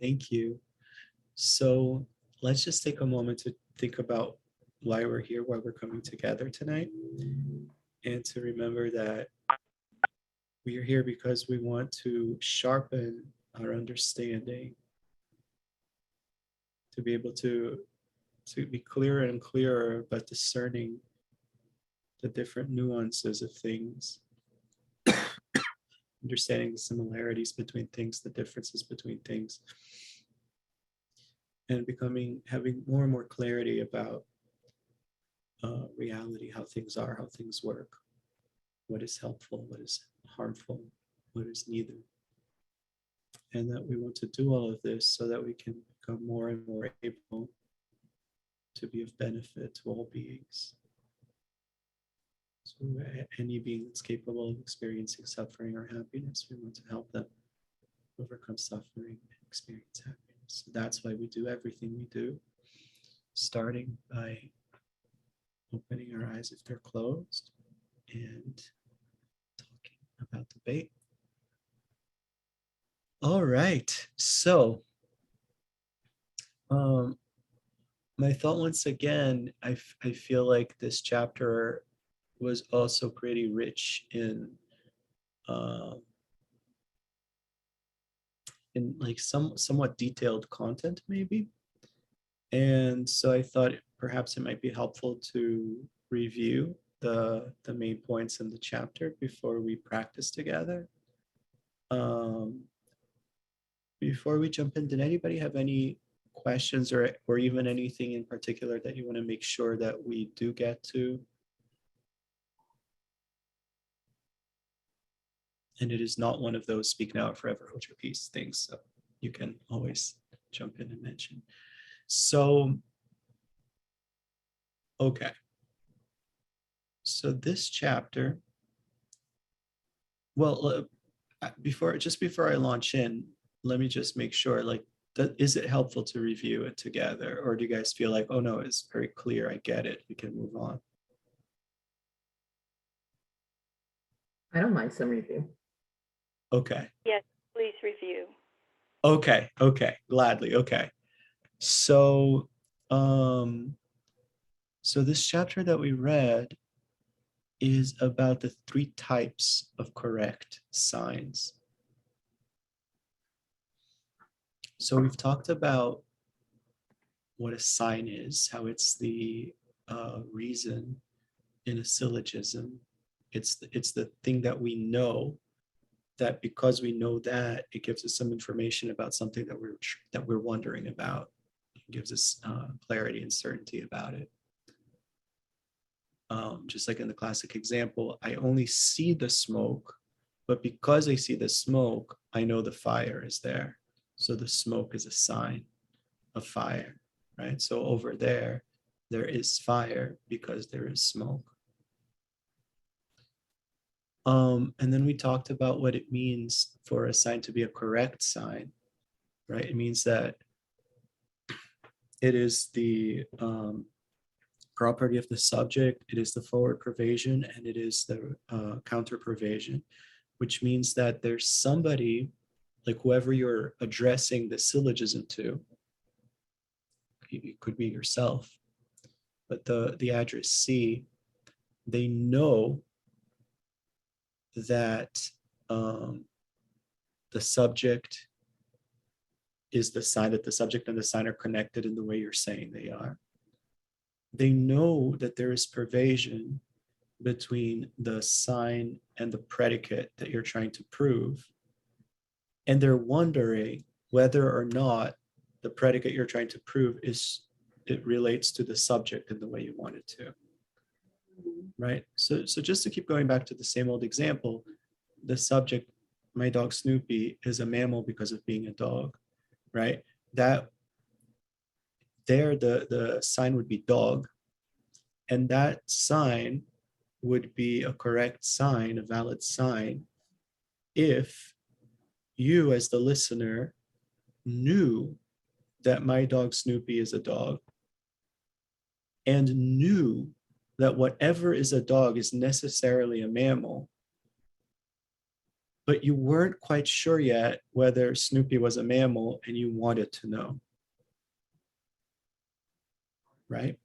Thank you. So let's just take a moment to think about why we're here, why we're coming together tonight, and to remember that we are here because we want to sharpen our understanding, to be able to be clearer and clearer about discerning the different nuances of things, understanding the similarities between things, the differences between things, and having more and more clarity about reality, how things are, how things work, what is helpful, what is harmful, what is neither. And that we want to do all of this so that we can become more and more able to be of benefit to all beings. So any being that's capable of experiencing suffering or happiness, we want to help them overcome suffering and experience happiness. So that's why we do everything we do, starting by opening our eyes if they're closed and talking about the bait. All right, so my thought once again, I feel like this chapter was also pretty rich in like somewhat detailed content maybe. And so I thought perhaps it might be helpful to review the main points in the chapter before we practice together. Before we jump in, did anybody have any questions or even anything in particular that you want to make sure that we do get to? And it is not one of those speak now or forever hold your peace things, so you can always jump in and mention. So, okay. So this chapter, well, before I launch in, let me just make sure, like, is it helpful to review it together? Or do you guys feel like, oh no, it's very clear, I get it, we can move on? I don't mind some review. Okay. Yes, please review. Okay, gladly, okay. So, so this chapter that we read is about the 3 types of correct signs. So we've talked about what a sign is, how it's the reason in a syllogism. It's the thing that we know, that because we know that, it gives us some information about something that we're wondering about. It gives us clarity and certainty about it. Just like in the classic example, I only see the smoke, but because I see the smoke, I know the fire is there. So the smoke is a sign of fire, right? So over there is fire because there is smoke. And then we talked about what it means for a sign to be a correct sign, right? It means that it is the property of the subject, it is the forward pervasion, and it is the counter pervasion, which means that there's somebody, like whoever you're addressing the syllogism to, it could be yourself, but the addressee, they know that the subject is the sign, that the subject and the sign are connected in the way you're saying they are. They know that there is pervasion between the sign and the predicate that you're trying to prove. And they're wondering whether or not the predicate you're trying to prove it relates to the subject in the way you want it to. Right? So just to keep going back to the same old example, the subject, my dog Snoopy, is a mammal because of being a dog, right? That there, the sign would be dog, and that sign would be a correct sign, a valid sign, if you as the listener knew that my dog Snoopy is a dog and knew that whatever is a dog is necessarily a mammal, but you weren't quite sure yet whether Snoopy was a mammal and you wanted to know, right?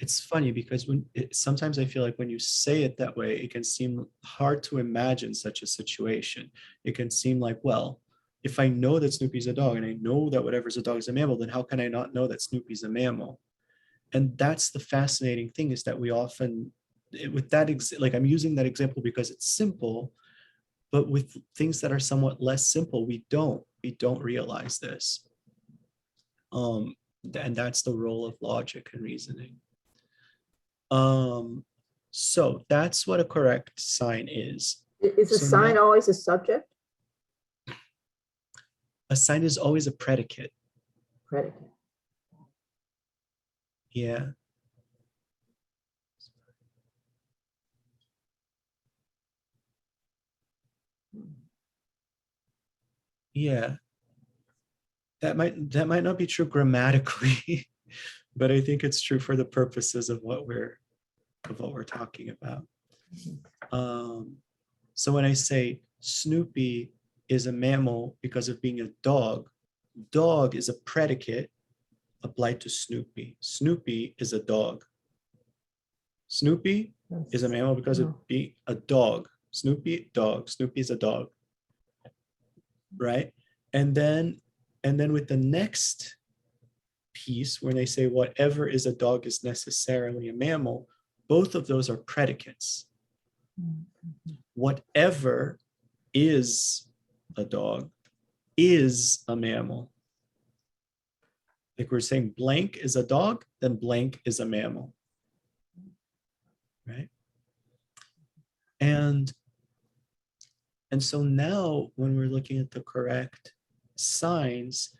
It's funny because sometimes I feel like when you say it that way, it can seem hard to imagine such a situation. It can seem like, well, if I know that Snoopy's a dog and I know that whatever's a dog is a mammal, then how can I not know that Snoopy's a mammal? And that's the fascinating thing, is that we often, with that, like I'm using that example because it's simple, but with things that are somewhat less simple, we don't realize this. And that's the role of logic and reasoning. So that's what a correct sign is. Is a So sign now always a subject? a sign is always a predicate. Predicate. Yeah. Yeah. That might not be true grammatically, but I think it's true for the purposes of what we're talking about. So when I say Snoopy is a mammal because of being a dog, dog is a predicate applied to Snoopy. Snoopy is a dog. Snoopy is a mammal because of being a dog. Snoopy, dog. Snoopy is a dog, right? And then with the next piece, when they say whatever is a dog is necessarily a mammal, both of those are predicates. Whatever is a dog is a mammal. Like we're saying blank is a dog, then blank is a mammal, right? And so now when we're looking at the correct signs,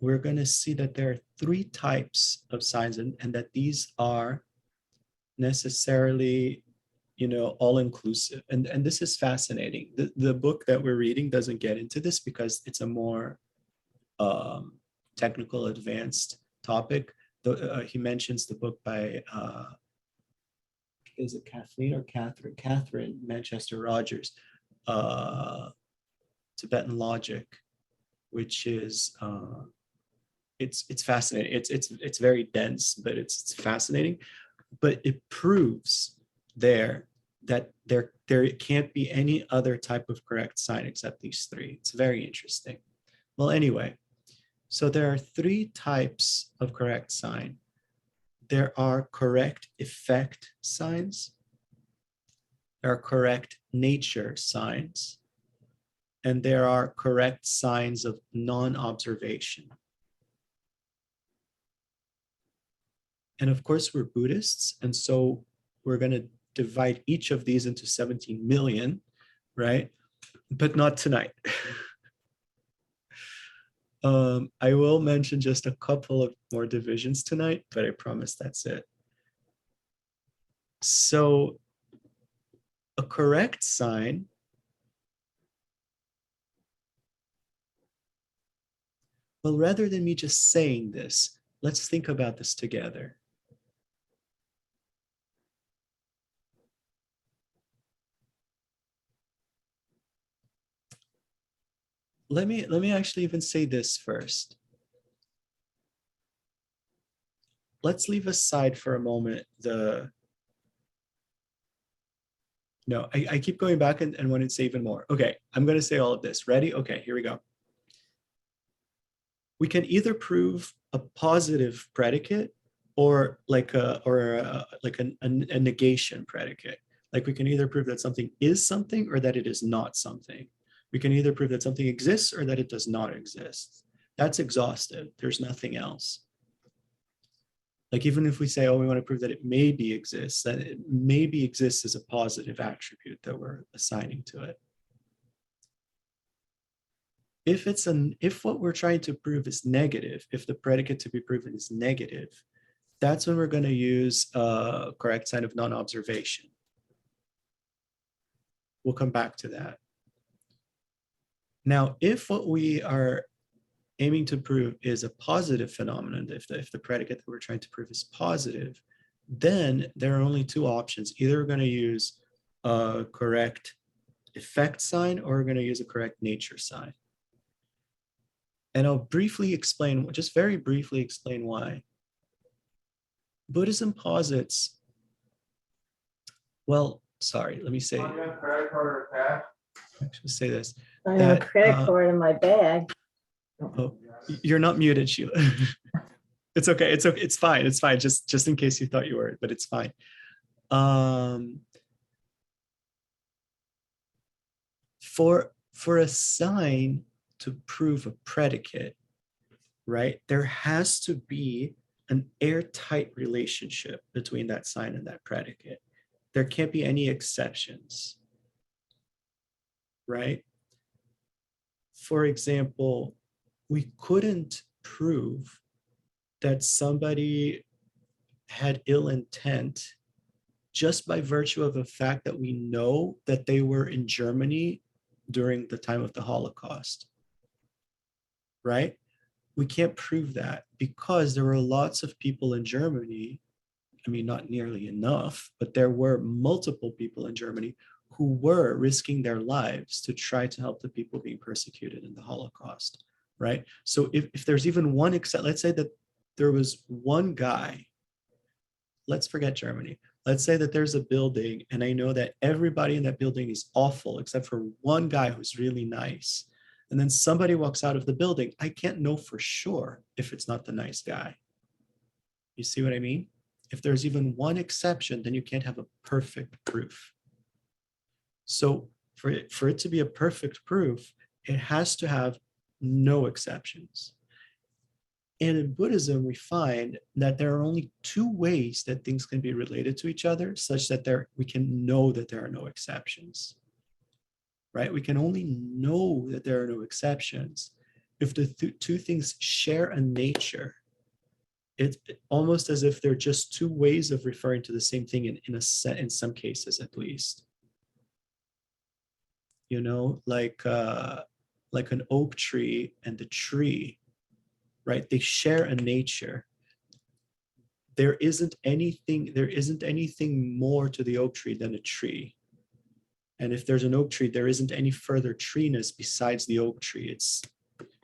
we're going to see that there are three types of signs, and that these are necessarily, all inclusive. And this is fascinating. The book that we're reading doesn't get into this because it's a more technical, advanced topic. He mentions the book by, is it Kathleen or Catherine? Catherine Manchester Rogers, Tibetan Logic, which is, it's fascinating. It's very dense, but it's fascinating. But it proves there that there can't be any other type of correct sign except these three. It's very interesting. Well, anyway, so there are three types of correct sign. There are correct effect signs, there are correct nature signs, and there are correct signs of non-observation. And of course, we're Buddhists, and so we're going to divide each of these into 17 million, right? But not tonight. I will mention just a couple of more divisions tonight, but I promise that's it. So a correct sign well, rather than me just saying this, let's think about this together. Let me actually even say this first. Let's leave aside for a moment no, I keep going back and want to say even more. Okay, I'm going to say all of this. Ready? Okay, here we go. We can either prove a positive predicate or like a negation predicate. Like we can either prove that something is something or that it is not something. We can either prove that something exists or that it does not exist. That's exhaustive. There's nothing else. Like even if we say, oh, we want to prove that it maybe exists, that it maybe exists as a positive attribute that we're assigning to it. If what we're trying to prove is negative, if the predicate to be proven is negative, that's when we're going to use a correct sign of non-observation. We'll come back to that. Now, if what we are aiming to prove is a positive phenomenon, if the predicate that we're trying to prove is positive, then there are only two options. Either we're going to use a correct effect sign or we're going to use a correct nature sign. And I'll briefly explain, just very briefly explain why. Buddhism posits, well, sorry, let me say, actually say this. I have a credit card in my bag. Oh, you're not muted, Sheila. It's okay. It's okay. It's fine. It's fine. Just in case you thought you were, but it's fine. For a sign to prove a predicate, right? There has to be an airtight relationship between that sign and that predicate. There can't be any exceptions, right? For example, we couldn't prove that somebody had ill intent just by virtue of the fact that we know that they were in Germany during the time of the Holocaust, right? We can't prove that because there were lots of people in Germany. I mean, not nearly enough, but there were multiple people in Germany who were risking their lives to try to help the people being persecuted in the Holocaust, right? So if there's even one except, let's say that there was one guy, let's forget Germany. Let's say that there's a building and I know that everybody in that building is awful except for one guy who's really nice. And then somebody walks out of the building. I can't know for sure if it's not the nice guy. You see what I mean? If there's even one exception, then you can't have a perfect proof. So for it to be a perfect proof, it has to have no exceptions. And in Buddhism, we find that there are only two ways that things can be related to each other, such that we can know that there are no exceptions, right? We can only know that there are no exceptions if the two things share a nature. It's almost as if they're just two ways of referring to the same thing in some cases, at least. You know, like an oak tree and the tree, right? They share a nature. There isn't anything more to the oak tree than a tree. And if there's an oak tree, there isn't any further treeness besides the oak tree. It's,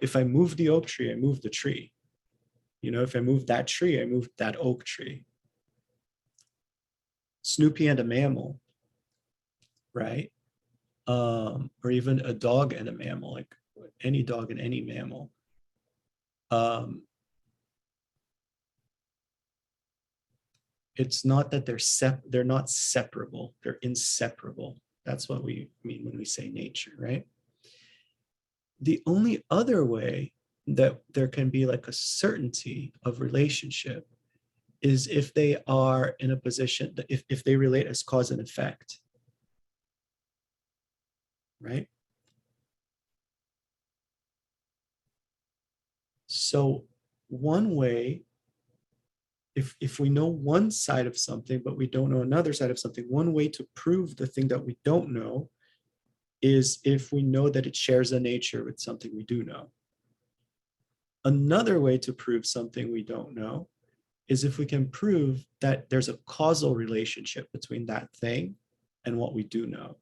if I move the oak tree, I move the tree. You know, if I move that tree, I move that oak tree. Snoopy and a mammal, right? Or even a dog and a mammal, like any dog and any mammal. It's not that they're not separable, they're inseparable. That's what we mean when we say nature, right? The only other way that there can be like a certainty of relationship is if they are in a position, if they relate as cause and effect, right? So one way, if we know one side of something, but we don't know another side of something, one way to prove the thing that we don't know is if we know that it shares a nature with something we do know. Another way to prove something we don't know is if we can prove that there's a causal relationship between that thing and what we do know.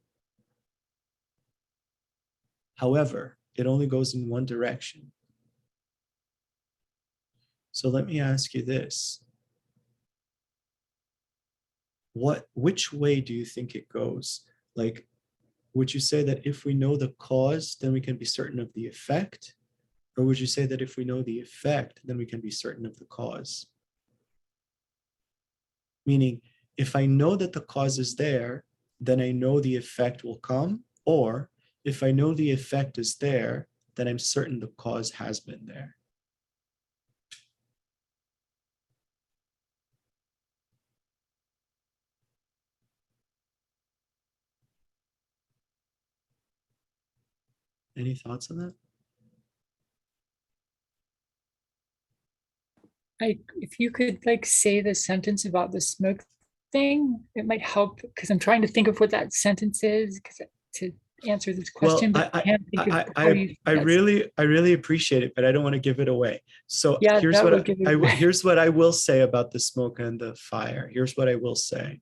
However, it only goes in one direction. So let me ask you this. Which way do you think it goes? Like, would you say that if we know the cause, then we can be certain of the effect? Or would you say that if we know the effect, then we can be certain of the cause? Meaning, if I know that the cause is there, then I know the effect will come. Or if I know the effect is there, then I'm certain the cause has been there. Any thoughts on that? If you could like say the sentence about the smoke thing, it might help because I'm trying to think of what that sentence is to answer this question. Well, but I can't think of how you. I really appreciate it, but I don't want to give it away. So Yeah, here's that what would give it away. here's what I will say about the smoke and the fire. Here's what I will say.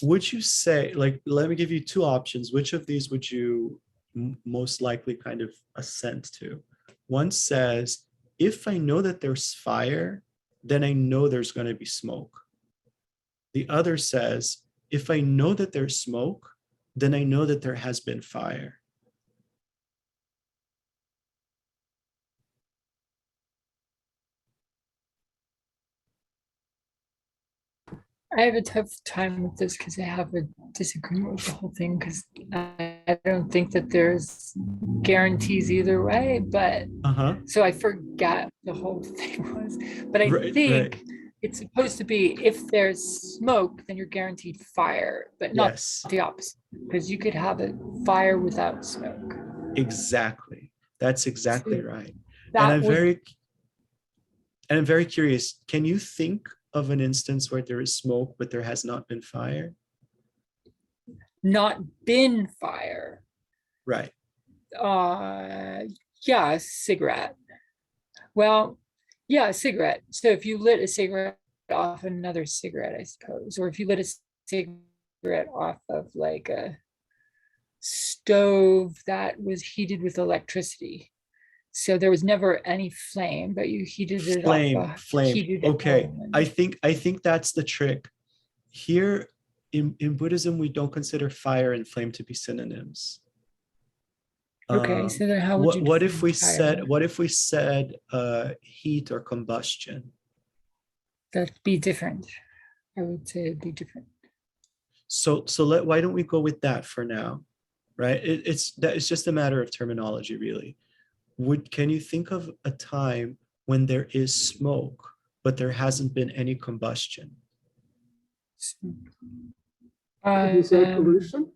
would you say, like, let me give you two options. Which of these would you most likely kind of assent to? One says, if I know that there's fire, then I know there's going to be smoke. The other says, if I know that there's smoke, then I know that there has been fire. I have a tough time with this because I have a disagreement with the whole thing because I don't think that there's guarantees either way. But Uh-huh. so I forgot the whole thing was, but I Right, right. think it's supposed to be if there's smoke, then you're guaranteed fire, but not Yes, the opposite because you could have a fire without smoke. exactly. That's exactly So right. And that I'm would very and I'm very curious, can you think of an instance where there is smoke, but there has not been fire? not been fire. Right. Uh, yeah, a cigarette. Well, yeah, a cigarette. So if you lit a cigarette off another cigarette, I suppose, or if you lit a cigarette off of like a stove that was heated with electricity. So there was never any flame, but you heated it off a Flame. heated Okay. element. I think that's the trick. Here in Buddhism, we don't consider fire and flame to be synonyms. Okay, so then how would you What if define we fire? said heat or combustion? That'd be different. I would say it'd be different. Why don't we go with that for now? Right? It's just a matter of terminology, really. Can you think of a time when there is smoke, but there hasn't been any combustion? Could you say Um, pollution?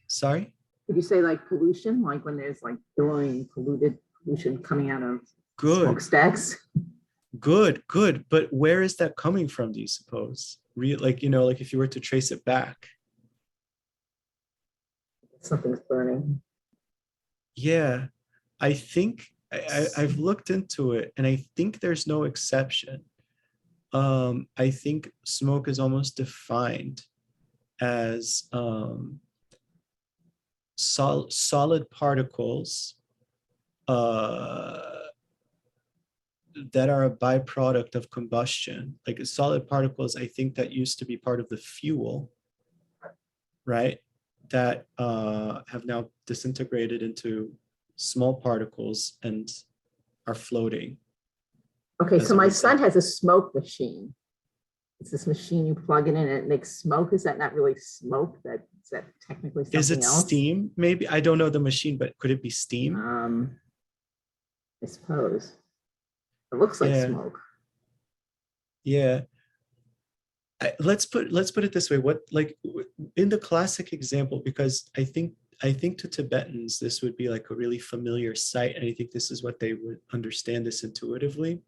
Sorry? Could you say like pollution, like when there's like billowing polluted pollution coming out of Good, smokestacks? good. But where is that coming from, do you suppose? Like, like if you were to trace it back. Something's burning. Yeah, I think I've looked into it and I think there's no exception. I think smoke is almost defined as solid particles uh, that are a byproduct of combustion. Like solid particles, I think that used to be part of the fuel, right? That have now disintegrated into small particles and are floating. Okay, as so a my son result. has a smoke machine. It's this machine you plug it in and it makes smoke. Is that not really smoke? Is that technically Is something it else? steam? Maybe I don't know the machine, but could it be steam? I suppose. It looks like Yeah, smoke. yeah. Let's put it this way. What, like in the classic example, because I think to Tibetans this would be like a really familiar sight, and I think this is what they would understand this intuitively.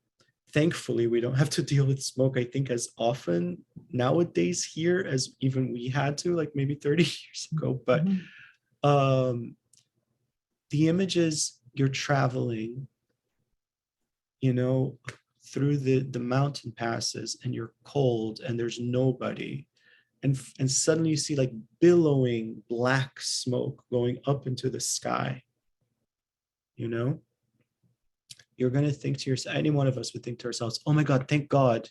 Thankfully, we don't have to deal with smoke, I think, as often nowadays here as even we had to, like maybe 30 years ago. But the images, you're traveling, through the mountain passes, and you're cold and there's nobody, and suddenly you see like billowing black smoke going up into the sky. You're going to think to yourself, any one of us would think to ourselves, oh my God, thank God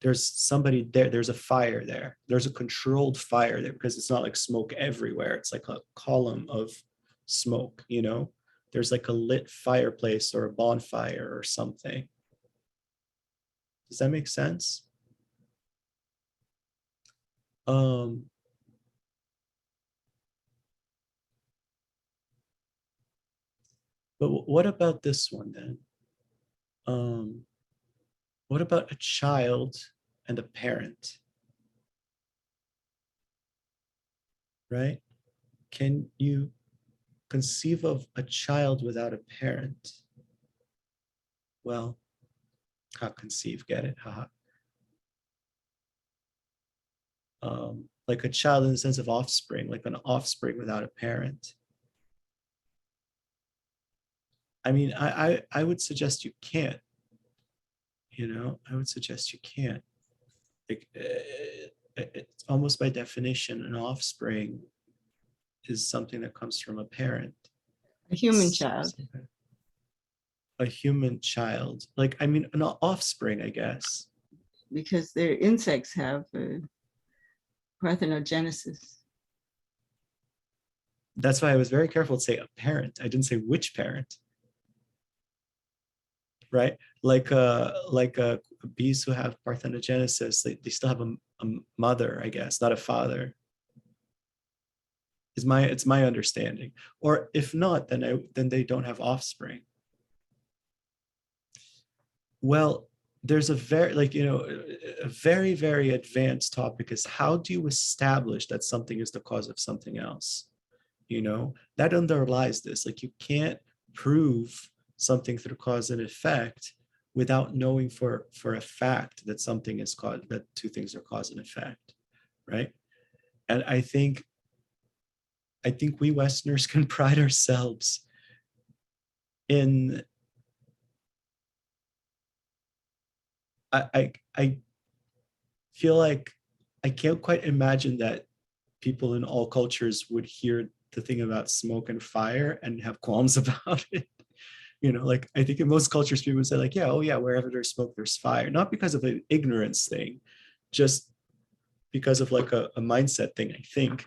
there's somebody there, there's a fire there, there's a controlled fire there, because it's not like smoke everywhere, it's like a column of smoke. There's like a lit fireplace or a bonfire or something. Does that make sense? But what about this one then? What about a child and a parent? Right? Can you conceive of a child without a parent? Well, not conceive, get it? Haha. Like a child in the sense of offspring, like an offspring without a parent. I mean, I would suggest you can't. I would suggest you can't. Like, it's almost by definition, an offspring is something that comes from a parent. A human child. A human child. Like, I mean, an offspring, I guess. Because their insects have parthenogenesis. That's why I was very careful to say a parent. I didn't say which parent. Right? Like bees who have parthenogenesis, they still have a mother, I guess, not a father. It's my understanding. Or if not, then they don't have offspring. Well, there's a very, a very, very advanced topic is how do you establish that something is the cause of something else? That underlies this. Like, you can't prove something through cause and effect without knowing for a fact that something is caused, that two things are cause and effect, right? And I think we Westerners can pride ourselves in, I feel like I can't quite imagine that people in all cultures would hear the thing about smoke and fire and have qualms about it. Like, I think in most cultures people would say like, yeah, oh yeah, wherever there's smoke, there's fire. Not because of an ignorance thing, just because of like a mindset thing, I think.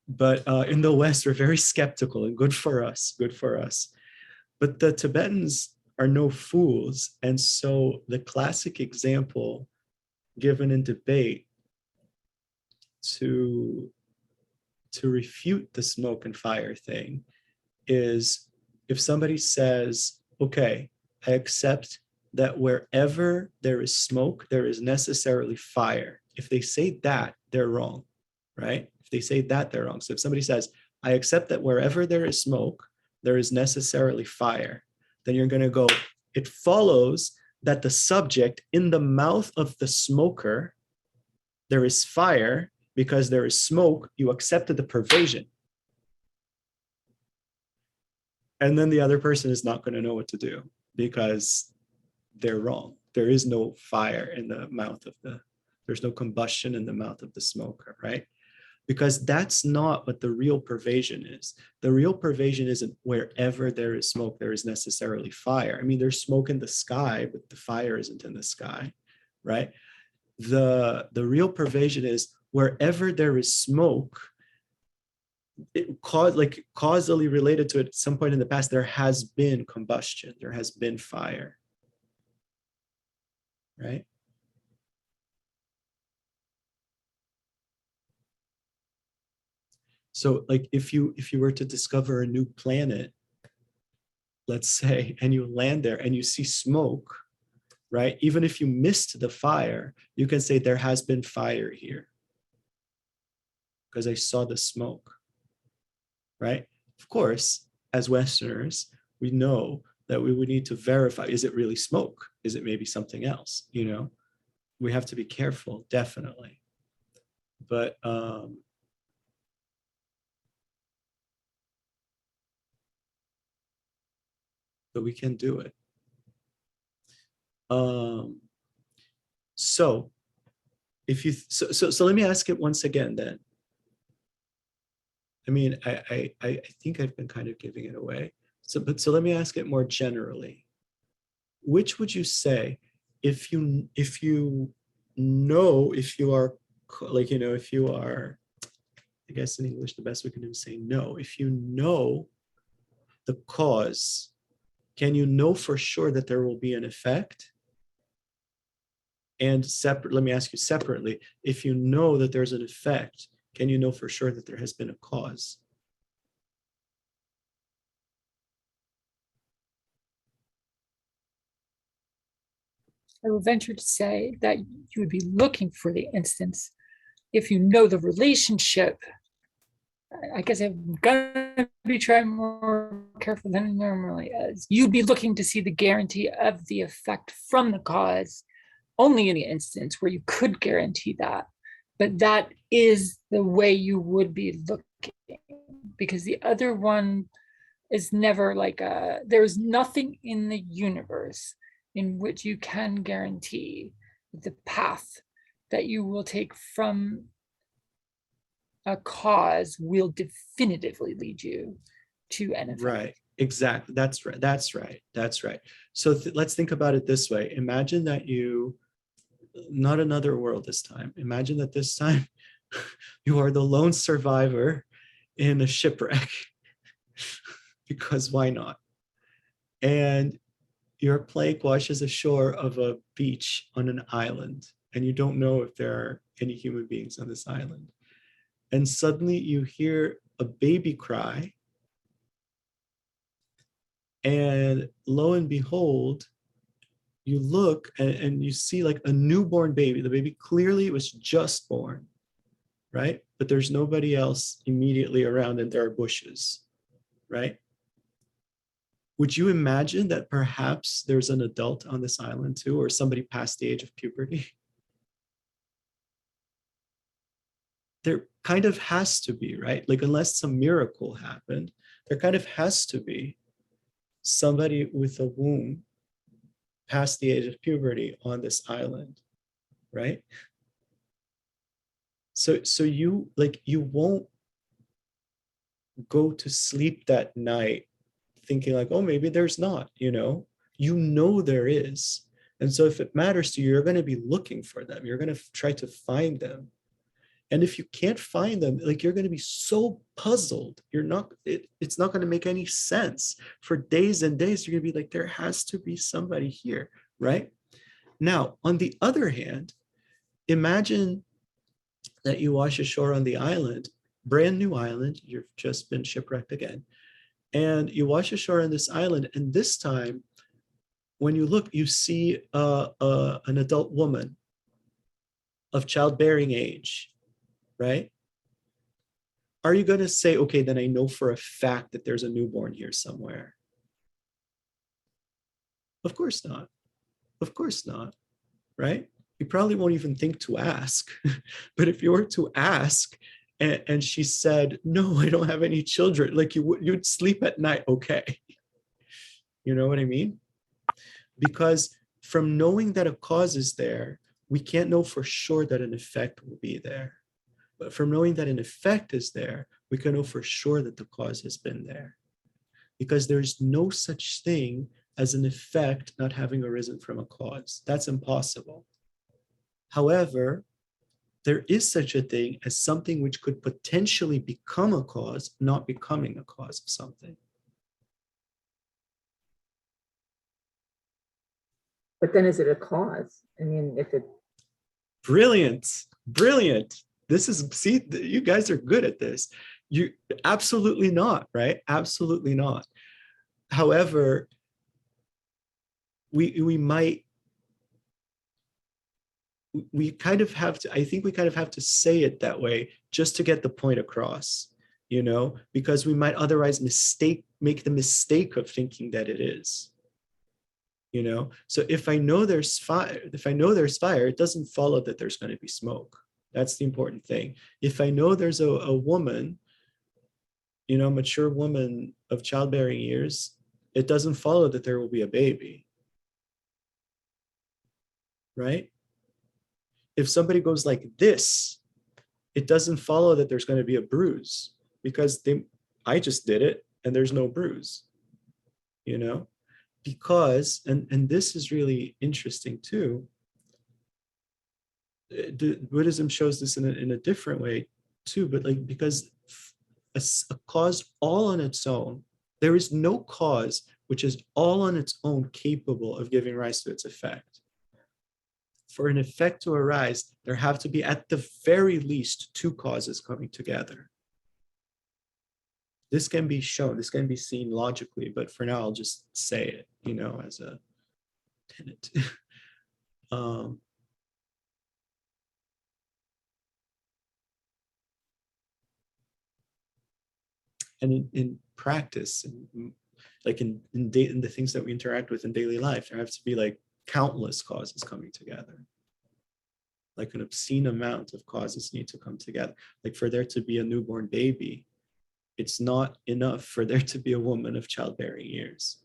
But in the West, we're very skeptical, and good for us. But the Tibetans are no fools. And so the classic example given in debate to refute the smoke and fire thing is if somebody says, okay, I accept that wherever there is smoke, there is necessarily fire. If they say that, they're wrong, right? If they say that, they're wrong. So if somebody says, I accept that wherever there is smoke, there is necessarily fire, then you're going to go, it follows that the subject in the mouth of the smoker, there is fire. Because there is smoke, you accepted the pervasion. And then the other person is not going to know what to do because they're wrong. There is no fire in the mouth of there's no combustion in the mouth of the smoker, right? Because that's not what the real pervasion is. The real pervasion isn't wherever there is smoke, there is necessarily fire. I mean, there's smoke in the sky, but the fire isn't in the sky, right? The real pervasion is wherever there is smoke, causally related to it at some point in the past, there has been combustion, there has been fire, right? So like if you were to discover a new planet, let's say, and you land there and you see smoke, right? Even if you missed the fire, you can say there has been fire here because I saw the smoke, right? Of course, as Westerners, we know that we would need to verify, is it really smoke? Is it maybe something else? We have to be careful, definitely. But we can do it. So if you, so let me ask it once again then. I mean, I think I've been kind of giving it away. So let me ask it more generally. Which would you say, if you know, if you are like, if you are, I guess in English, the best we can do is say no. If you know the cause, can you know for sure that there will be an effect? And let me ask you separately, if you know that there's an effect, can you know for sure that there has been a cause? I will venture to say that you would be looking for the instance if you know the relationship. I guess I'm gonna be trying more careful than I normally is. You'd be looking to see the guarantee of the effect from the cause only in the instance where you could guarantee that. But that is the way you would be looking, because the other one is never like there's nothing in the universe in which you can guarantee the path that you will take from a cause will definitively lead you to an effect. Right. Exactly. That's right. That's right. That's right. So let's think about it this way. Imagine that you, not another world this time. Imagine that this time you are the lone survivor in a shipwreck because why not? And your plague washes ashore of a beach on an island, and you don't know if there are any human beings on this island. And suddenly you hear a baby cry, and lo and behold, you look and you see like a newborn baby. The baby clearly was just born, right? But there's nobody else immediately around, and there are bushes, right? Would you imagine that perhaps there's an adult on this island too, or somebody past the age of puberty? There kind of has to be, right? Like, unless some miracle happened, there kind of has to be somebody with a womb past the age of puberty on this island, right? So you like, you won't go to sleep that night thinking like, oh, maybe there's not, you know there is. And so if it matters to you, you're going to be looking for them. You're going to try to find them. And if you can't find them, like, you're going to be so puzzled. It's not going to make any sense for days and days. You're going to be like, there has to be somebody here, right? Now, on the other hand, imagine that you wash ashore on the island, brand new island, you've just been shipwrecked again. And you wash ashore on this island, and this time, when you look, you see an adult woman of childbearing age, right? Are you going to say, okay, then I know for a fact that there's a newborn here somewhere? Of course not. Of course not, right? You probably won't even think to ask. But if you were to ask and she said, no, I don't have any children, like, you'd sleep at night, okay. You know what I mean? Because from knowing that a cause is there, we can't know for sure that an effect will be there. But from knowing that an effect is there, we can know for sure that the cause has been there. Because there's no such thing as an effect not having arisen from a cause. That's impossible. However, there is such a thing as something which could potentially become a cause, not becoming a cause of something. But then is it a cause? I mean, if it, Brilliant, brilliant. See, you guys are good at this. You absolutely not, right? Absolutely not. However, we kind of have to, I think we kind of have to say it that way just to get the point across, because we might otherwise make the mistake of thinking that it is. So if I know there's fire, it doesn't follow that there's going to be smoke. That's the important thing. If I know there's a woman, mature woman of childbearing years, it doesn't follow that there will be a baby, right? If somebody goes like this, it doesn't follow that there's going to be a bruise, because I just did it and there's no bruise, because, and this is really interesting too, Buddhism shows this in a different way too, but like, because a cause all on its own, there is no cause which is all on its own capable of giving rise to its effect. For an effect to arise, there have to be at the very least two causes coming together. This can be shown, this can be seen logically, but for now I'll just say it, as a tenet. And in practice, and like in the things that we interact with in daily life, there have to be like countless causes coming together. Like an obscene amount of causes need to come together. Like for there to be a newborn baby, it's not enough for there to be a woman of childbearing years.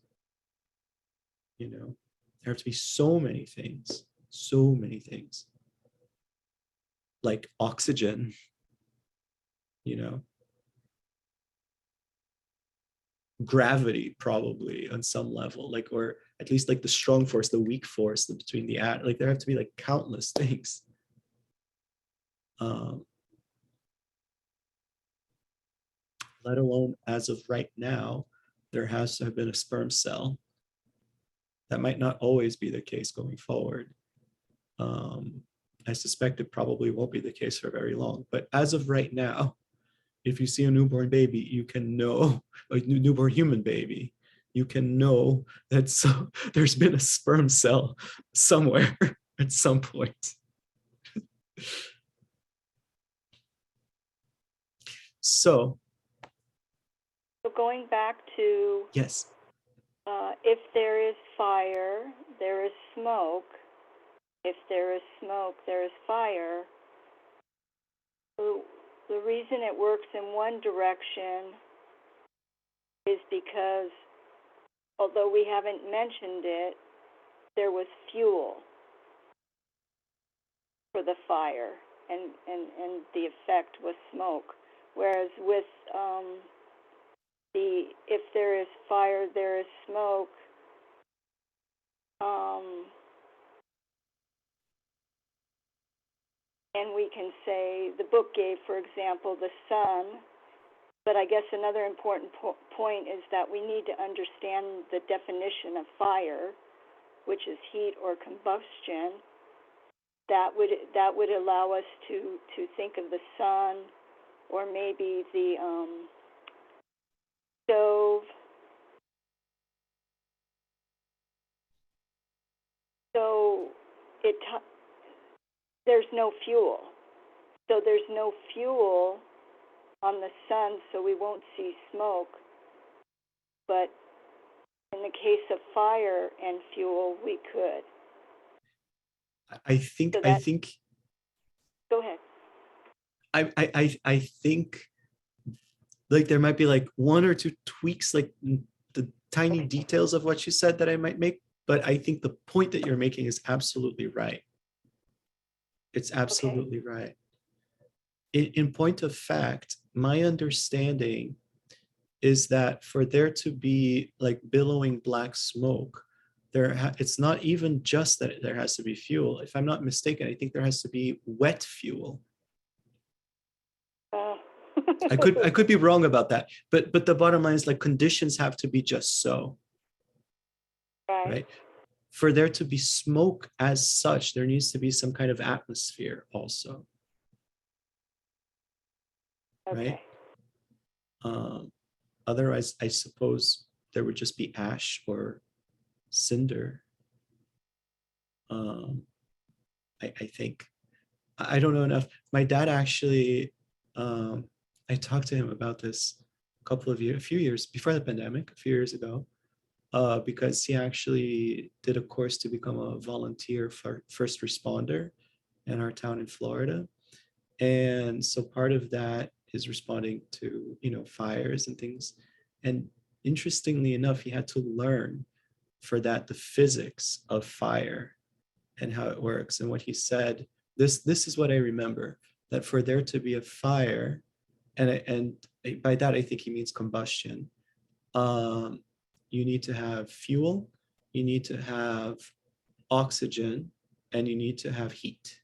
There have to be so many things, so many things. like oxygen, you know, gravity probably on some level, like, or at least like the strong force, the weak force between the like there have to be like countless things. Let alone as of right now, there has to have been a sperm cell. That might not always be the case going forward. I suspect it probably won't be the case for very long, but as of right now, if you see a newborn baby, you can know, a newborn human baby, you can know that there's been a sperm cell somewhere at some point. So, going back to yes, if there is fire, there is smoke. If there is smoke, there is fire. The reason it works in one direction is because, although we haven't mentioned it, there was fuel for the fire, and the effect was smoke. Whereas with if there is fire, there is smoke. And we can say, the book gave, for example, the sun, but I guess another important point is that we need to understand the definition of fire, which is heat or combustion. That would allow us to think of the sun, or maybe the stove. So there's no fuel. So there's no fuel on the sun, so we won't see smoke. But in the case of fire and fuel, we could. I think Go ahead. I think like there might be like one or two tweaks, like the tiny details of what you said that I might make, but I think the point that you're making is absolutely right. It's absolutely right. In point of fact, my understanding is that for there to be like billowing black smoke, it's not even just that there has to be fuel. If I'm not mistaken, I think there has to be wet fuel. I could be wrong about that, but the bottom line is like conditions have to be just so. Right? For there to be smoke as such, there needs to be some kind of atmosphere also. Right? Otherwise, I suppose there would just be ash or cinder. I think. I don't know enough. My dad actually, I talked to him about this a few years before the pandemic, a few years ago, because he actually did a course to become a volunteer for first responder in our town in Florida. And so part of that is responding to, fires and things. And interestingly enough, he had to learn for that the physics of fire and how it works. And what he said, this is what I remember, that for there to be a fire, and by that I think he means combustion, you need to have fuel, you need to have oxygen, and you need to have heat,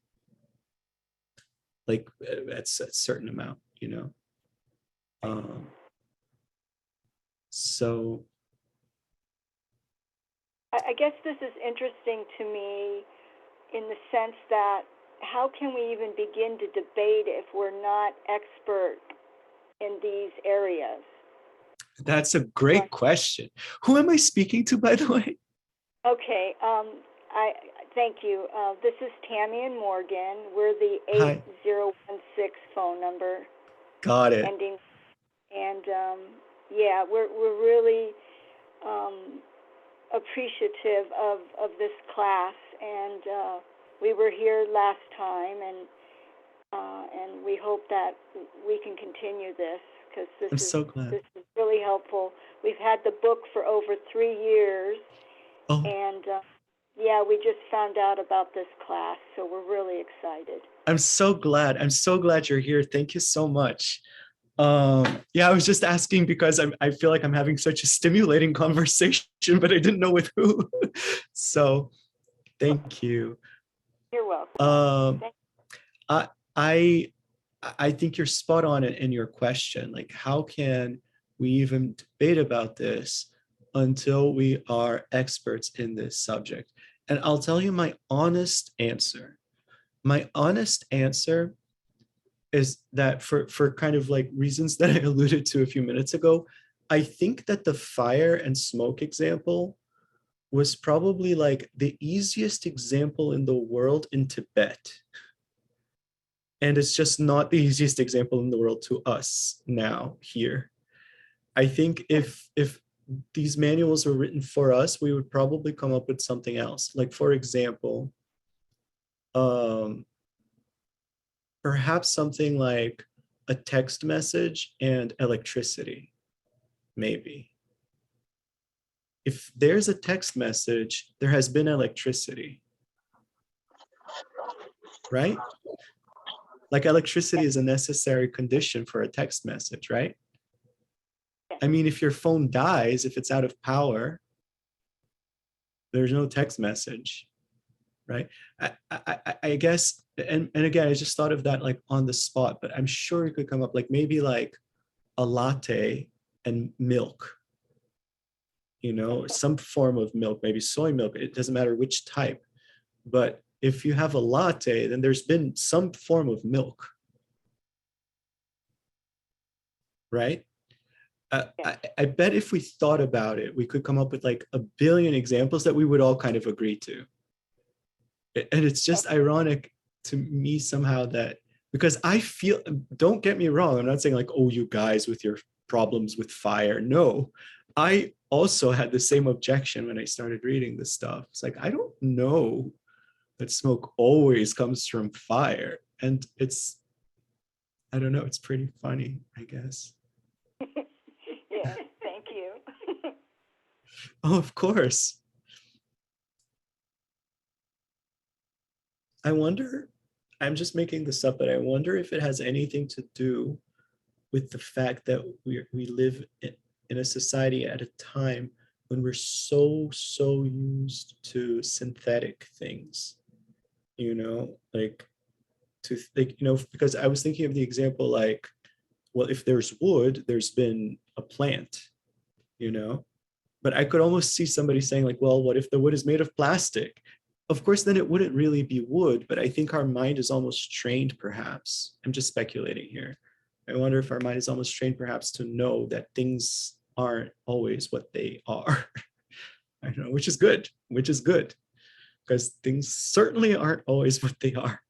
like at a certain amount, so I guess this is interesting to me in the sense that how can we even begin to debate if we're not expert in these areas? That's a great question. Who am I speaking to, by the way? Okay, I thank you. This is Tammy and Morgan. We're the 8016 phone number. Got it. Ending, and yeah, we're really appreciative of this class, and we were here last time, and we hope that we can continue this, because I'm so glad. This is really helpful. We've had the book for over 3 years, and Yeah, we just found out about this class, so we're really excited. I'm so glad. I'm so glad you're here. Thank you so much. Yeah, I was just asking because I feel like I'm having such a stimulating conversation, but I didn't know with who. So thank you. You're welcome. Um, Thank- I I I think you're spot on in your question. Like, how can we even debate about this until we are experts in this subject? And I'll tell you my honest answer. My honest answer is that for kind of like reasons that I alluded to a few minutes ago, I think that the fire and smoke example was probably like the easiest example in the world in Tibet. And it's just not the easiest example in the world to us now here. I think if these manuals were written for us, we would probably come up with something else. Like, for example, perhaps something like a text message and electricity, maybe. If there's a text message, there has been electricity, right? Like, electricity is a necessary condition for a text message, right? I mean, if your phone dies, if it's out of power, there's no text message, right? I guess, and again, I just thought of that like on the spot, but I'm sure it could come up like maybe like a latte and milk, you know, some form of milk, maybe soy milk, it doesn't matter which type. But if you have a latte, then there's been some form of milk, right? I bet if we thought about it, we could come up with like a billion examples that we would all kind of agree to. And it's just ironic to me somehow that, because I feel, don't get me wrong, I'm not saying like, oh, you guys with your problems with fire. No, I also had the same objection when I started reading this stuff. It's like, I don't know that smoke always comes from fire. And it's, I don't know, it's pretty funny, I guess. Yeah, thank you. Oh, of course. I wonder, I'm just making this up, but I wonder if it has anything to do with the fact that we live in a society at a time when we're so used to synthetic things, you know, like to like, you know, because I was thinking of the example like, well, if there's wood, there's been a plant, you know, but I could almost see somebody saying like, well, what if the wood is made of plastic? Of course, then it wouldn't really be wood, but I think our mind is almost trained, perhaps. I'm just speculating here. I wonder if our mind is almost trained perhaps to know that things aren't always what they are. I don't know, which is good, because things certainly aren't always what they are.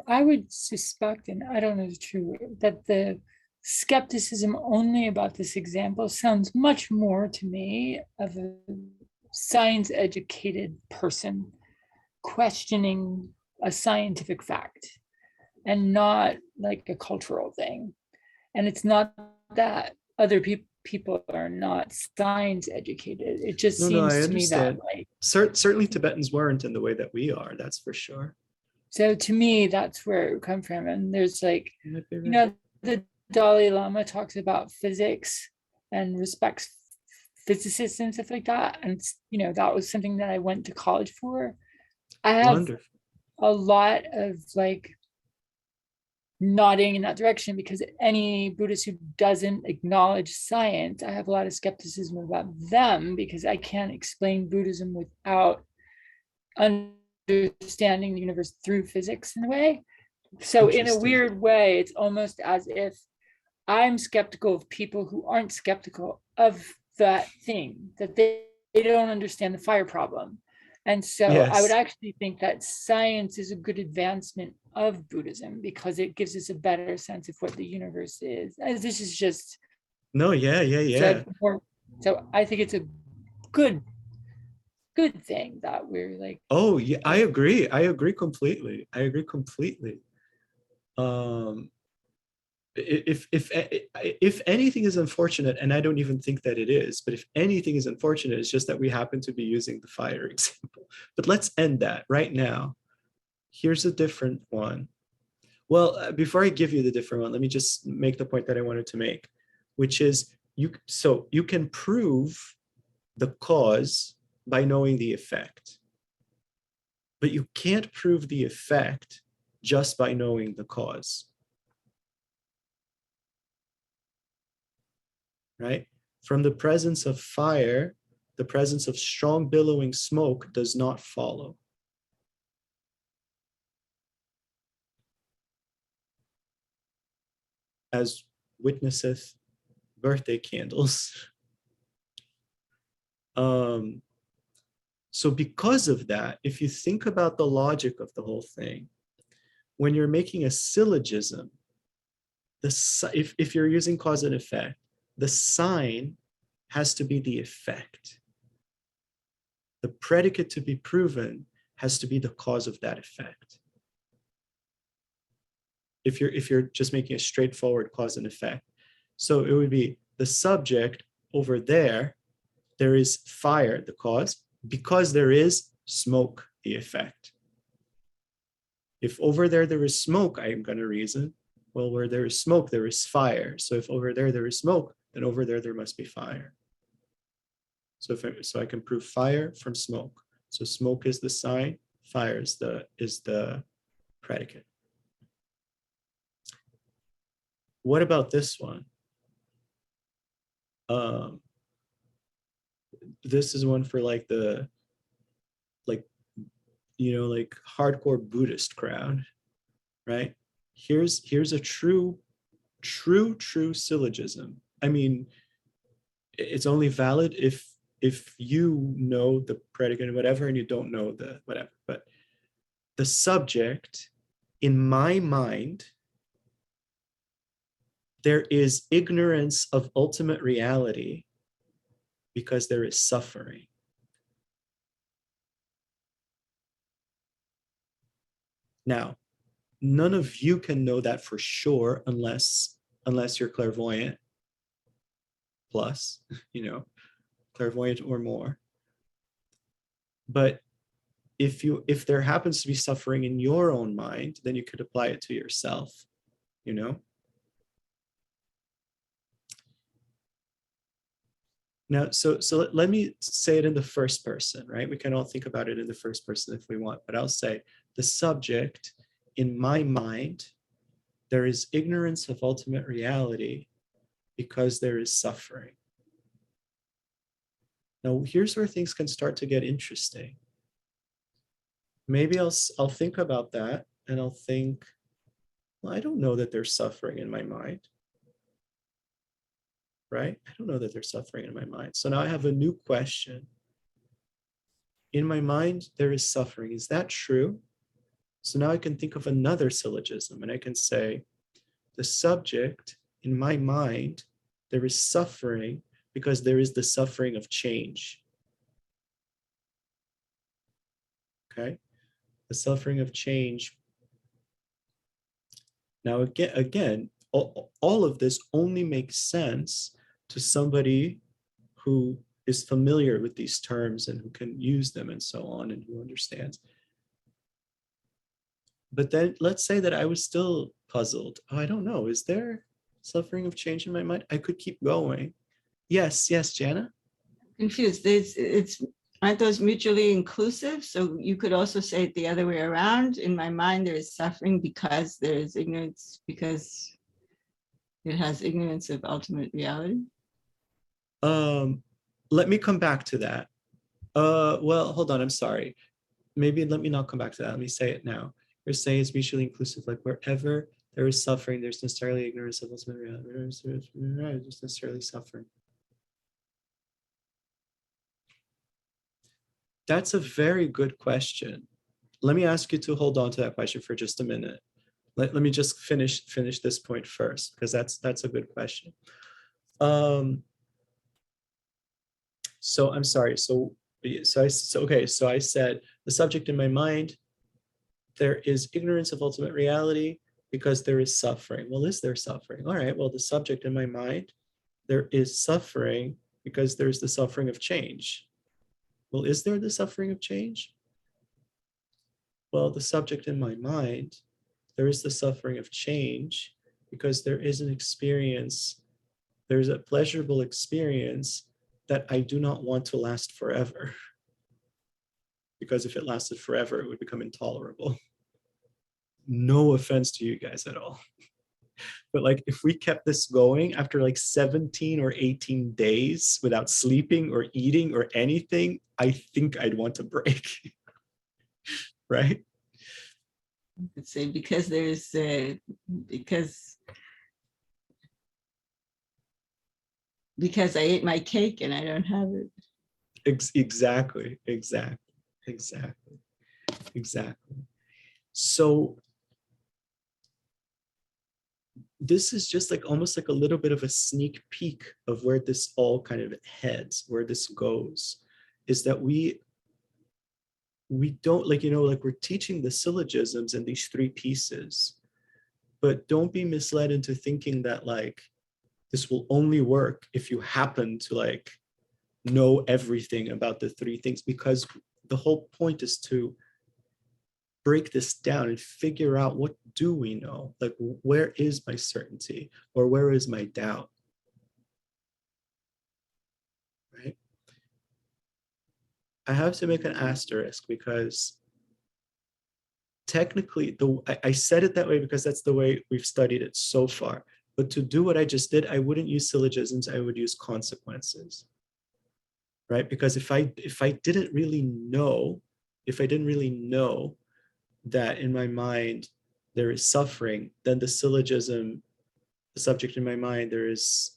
I would suspect, and I don't know if it's true, that the skepticism only about this example sounds much more to me of a science educated person questioning a scientific fact and not like a cultural thing. And it's not that other people are not science educated. It just No, seems I to me that understand. like, Certainly Tibetans weren't in the way that we are, that's for sure. so to me, that's where it would come from. And there's like, You might be you right. know, the Dalai Lama talks about physics and respects physicists and stuff like that. And, you know, that was something that I went to college for. I have Wonderful. a lot of like nodding in that direction because any Buddhist who doesn't acknowledge science, I have a lot of skepticism about them because I can't explain Buddhism without understanding the universe through physics in a way. So in a Interesting. weird way, it's almost as if I'm skeptical of people who aren't skeptical of that thing, that they don't understand the fire problem. And so I would Yes. actually think that science is a good advancement of Buddhism because it gives us a better sense of what the universe is. As this is just No, yeah. said before. So I think it's a good thing that we're like, Oh, yeah, I agree. I agree completely. Um, if anything is unfortunate, and I don't even think that it is, but if anything is unfortunate, it's just that we happen to be using the fire example. But let's end that right now. Here's a different one. Well, before I give you the different one, let me just make the point that I wanted to make, which is you can prove the cause by knowing the effect, but you can't prove the effect just by knowing the cause. Right? From the presence of fire, the presence of strong billowing smoke does not follow. As witnesseth birthday candles. So because of that, if you think about the logic of the whole thing, when you're making a syllogism, if you're using cause and effect, the sign has to be the effect. The predicate to be proven has to be the cause of that effect. If you're just making a straightforward cause and effect. So it would be the subject over there is fire, the cause, because there is smoke, the effect. If over there is smoke, I am going to reason, well, where there is smoke, there is fire. So if over there is smoke, then over there must be fire. So I can prove fire from smoke. So smoke is the sign, fire is the predicate. What about this one? This is one for like hardcore Buddhist crowd, right? Here's a true syllogism. I mean, it's only valid if you know the predicate and whatever, and you don't know the whatever. But the subject, in my mind, there is ignorance of ultimate reality because there is suffering. Now, none of you can know that for sure unless you're clairvoyant plus, clairvoyant or more. But if there happens to be suffering in your own mind, then you could apply it to yourself, Now, so let me say it in the first person, right? We can all think about it in the first person if we want, but I'll say the subject, in my mind, there is ignorance of ultimate reality because there is suffering. Now, here's where things can start to get interesting. Maybe I'll think about that and I'll think, well, I don't know that there's suffering in my mind. Right? I don't know that there's suffering in my mind. So now I have a new question. In my mind, there is suffering. Is that true? So now I can think of another syllogism and I can say, the subject, in my mind, there is suffering because there is the suffering of change. Okay? The suffering of change. Now, again, all of this only makes sense to somebody who is familiar with these terms and who can use them and so on and who understands. But then let's say that I was still puzzled. Oh, I don't know. Is there suffering of change in my mind? I could keep going. Yes, Jana? Confused. Aren't those mutually inclusive? So you could also say it the other way around. In my mind, there is suffering because there is ignorance, because it has ignorance of ultimate reality. Let me come back to that. Well, hold on, I'm sorry. Maybe let me not come back to that. Let me say it now. You're saying it's mutually inclusive, like wherever there is suffering, there's necessarily ignorance of ultimate reality. There's necessarily suffering. That's a very good question. Let me ask you to hold on to that question for just a minute. Let me just finish this point first, because that's a good question. So I'm sorry. So I said the subject in my mind, there is ignorance of ultimate reality because there is suffering. Well, is there suffering? All right, well, the subject in my mind, there is suffering because there's the suffering of change. Well, is there the suffering of change? Well, the subject in my mind, there is the suffering of change because there is an experience, there's a pleasurable experience that I do not want to last forever. Because if it lasted forever, it would become intolerable. No offense to you guys at all. But like, if we kept this going after like 17 or 18 days without sleeping or eating or anything, I think I'd want to break. Right? Let's say because there's because I ate my cake and I don't have it. Exactly. So this is just like almost like a little bit of a sneak peek of where this all kind of heads, where this goes, is that we don't, like, like we're teaching the syllogisms in these three pieces, but don't be misled into thinking that like this will only work if you happen to like know everything about the three things, because the whole point is to break this down and figure out, what do we know? Like, where is my certainty or where is my doubt? Right? I have to make an asterisk because technically, I said it that way because that's the way we've studied it so far. But to do what I just did, I wouldn't use syllogisms, I would use consequences. Right? Because if I didn't really know, that in my mind there is suffering, then the syllogism, the subject in my mind, there is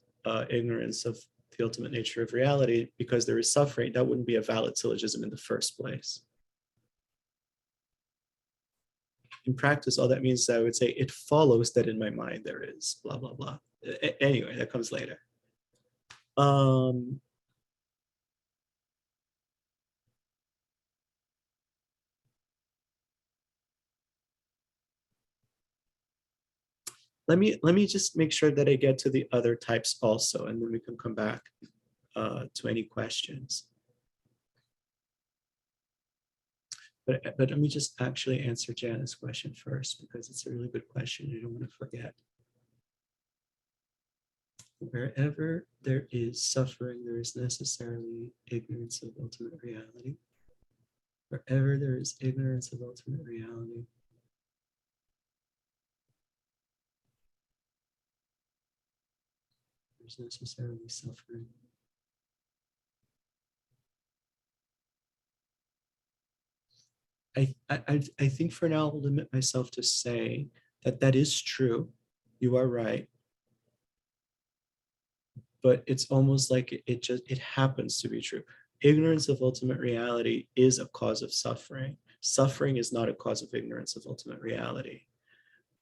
ignorance of the ultimate nature of reality because there is suffering, that wouldn't be a valid syllogism in the first place. In practice, all that means is that I would say it follows that in my mind there is blah, blah, blah. Anyway, that comes later. Let me just make sure that I get to the other types also, and then we can come back to any questions. But let me just actually answer Jana's question first, because it's a really good question. You don't want to forget. Wherever there is suffering, there is necessarily ignorance of ultimate reality. Wherever there is ignorance of ultimate reality, there's necessarily suffering. I think for now I'll limit myself to say that that is true. You are right. But it's almost like it happens to be true. Ignorance of ultimate reality is a cause of suffering. Suffering is not a cause of ignorance of ultimate reality.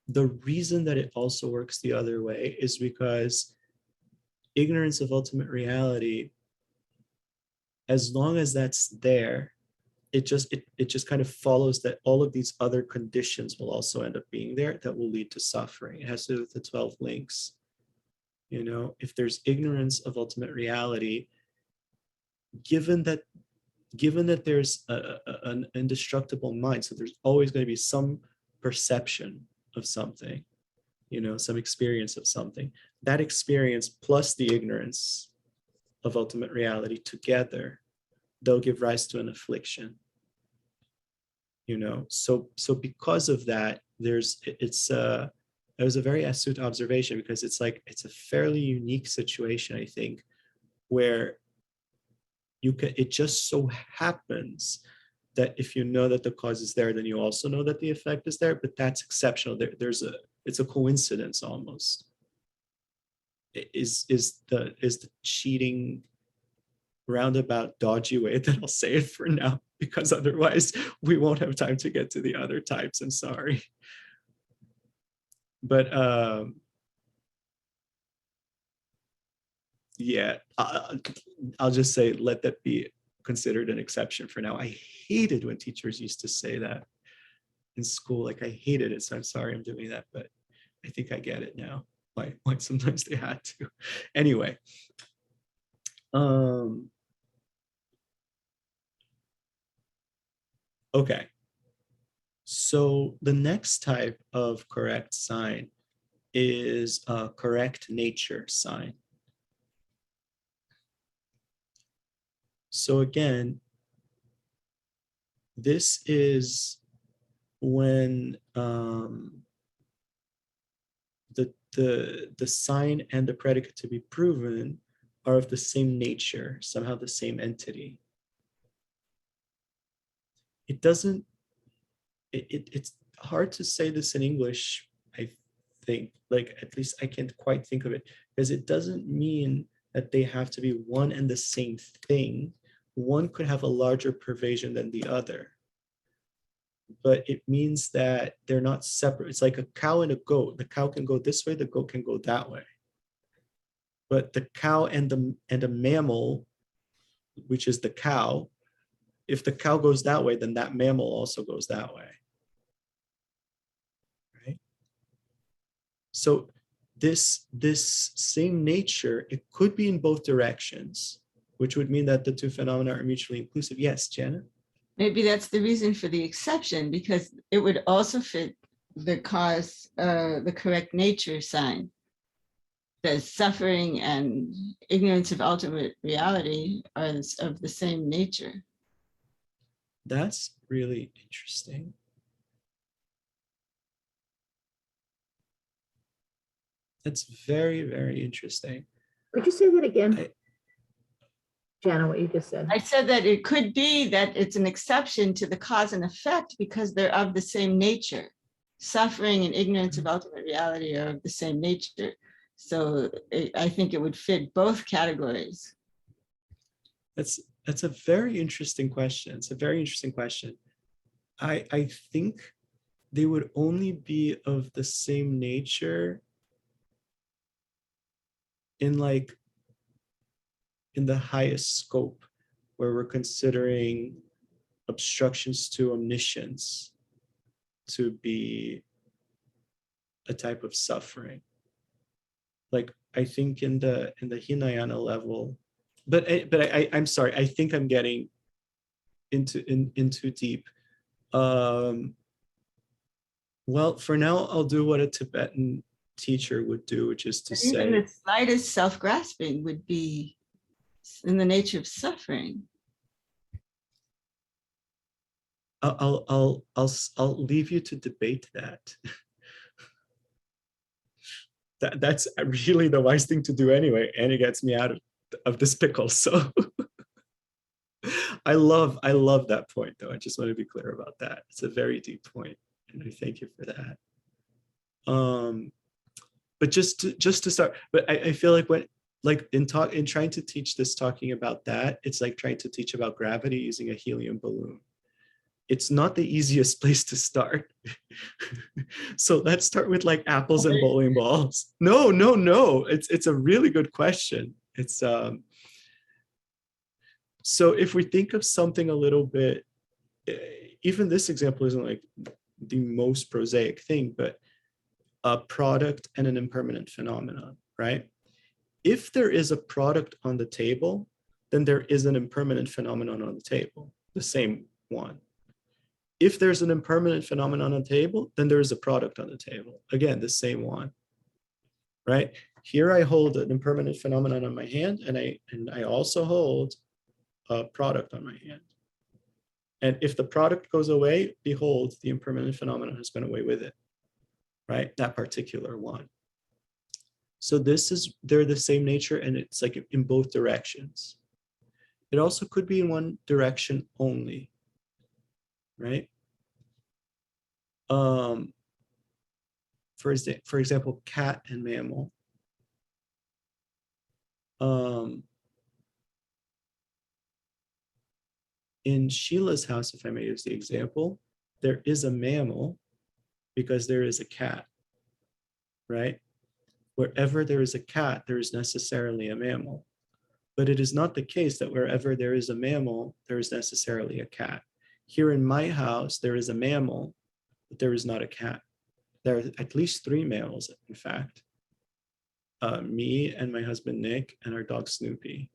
The reason that it also works the other way is because ignorance of ultimate reality, as long as that's there, it just kind of follows that all of these other conditions will also end up being there that will lead to suffering. It has to do with the 12 links. If there's ignorance of ultimate reality, given that there's an indestructible mind, so there's always going to be some perception of something, some experience of something. That experience plus the ignorance of ultimate reality together, they'll give rise to an affliction. So because of that, it was a very astute observation, because it's a fairly unique situation, I think, where it just so happens that if you know that the cause is there, then you also know that the effect is there, but that's exceptional. It's a coincidence almost. Is the cheating roundabout dodgy way that I'll say it for now, because otherwise we won't have time to get to the other types. I'm sorry. But yeah, I'll just say, let that be considered an exception for now. I hated when teachers used to say that in school. Like, I hated it. So I'm sorry I'm doing that. But I think I get it now. Why sometimes they had to. Anyway. Okay. So the next type of correct sign is a correct nature sign. So again, this is when the sign and the predicate to be proven are of the same nature, somehow the same entity. It doesn't, it's hard to say this in English, I think, like at least I can't quite think of it, because it doesn't mean that they have to be one and the same thing. One could have a larger pervasion than the other, but it means that they're not separate. It's like a cow and a goat. The cow can go this way, the goat can go that way. But the cow and the mammal, which is the cow, if the cow goes that way, then that mammal also goes that way. Right? So this same nature, it could be in both directions, which would mean that the two phenomena are mutually inclusive. Yes, Janet? Maybe that's the reason for the exception, because it would also fit the cause, the correct nature sign. The suffering and ignorance of ultimate reality are of the same nature. That's really interesting. That's very, very interesting. Could you say that again? Jana, what you just said? I said that it could be that it's an exception to the cause and effect because they're of the same nature. Suffering and ignorance of ultimate reality are of the same nature. So I think it would fit both categories. That's a very interesting question. It's a very interesting question. I think they would only be of the same nature in the highest scope, where we're considering obstructions to omniscience to be a type of suffering. Like I think in the Hinayana level, but I'm sorry, I think I'm getting in too deep. Well, for now, I'll do what a Tibetan teacher would do, which is to Even say, the slightest self-grasping would be in the nature of suffering. I'll leave you to debate that. That's really the wise thing to do anyway, and it gets me out of this pickle. So I love that point, though. I just want to be clear about that. It's a very deep point, and I thank you for that. But just to start, but I feel like in trying to teach this, talking about that, it's like trying to teach about gravity using a helium balloon. It's not the easiest place to start. So let's start with like apples and bowling balls. No. It's a really good question. It's so if we think of something a little bit, even this example isn't like the most prosaic thing, but a product and an impermanent phenomenon, right? If there is a product on the table, then there is an impermanent phenomenon on the table, the same one. If there's an impermanent phenomenon on the table, then there is a product on the table. Again, the same one, right? Here I hold an impermanent phenomenon on my hand, and I also hold a product on my hand. And if the product goes away, behold, the impermanent phenomenon has gone away with it, right? That particular one. So they're the same nature, and it's like in both directions. It also could be in one direction only, right? For example, cat and mammal. In Sheila's house, if I may use the example, there is a mammal because there is a cat, right? Wherever there is a cat, there is necessarily a mammal. But it is not the case that wherever there is a mammal, there is necessarily a cat. Here in my house, there is a mammal, but there is not a cat. There are at least 3 mammals, in fact. Me and my husband Nick and our dog Snoopy.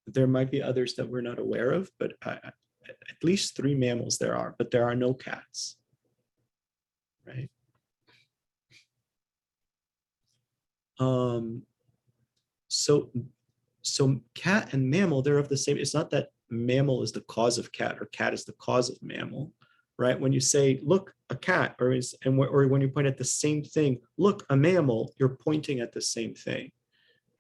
There might be others that we're not aware of, but at least 3 mammals there are, but there are no cats, right? So cat and mammal, they're of the same. It's not that mammal is the cause of cat or cat is the cause of mammal, right? When you say, look, a cat, or when you point at the same thing, look, a mammal, you're pointing at the same thing.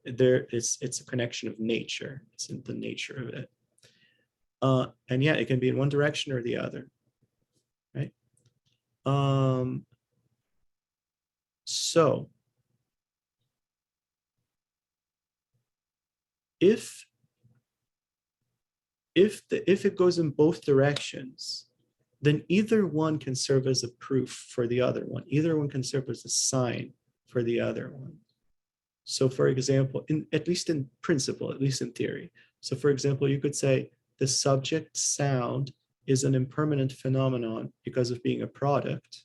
It's a connection of nature. It's in the nature of it. And yeah, it can be in one direction or the other, right? So if it goes in both directions, then either one can serve as a proof for the other one. Either one can serve as a sign for the other one. So for example, at least in principle, at least in theory. So for example, you could say the subject sound is an impermanent phenomenon because of being a product,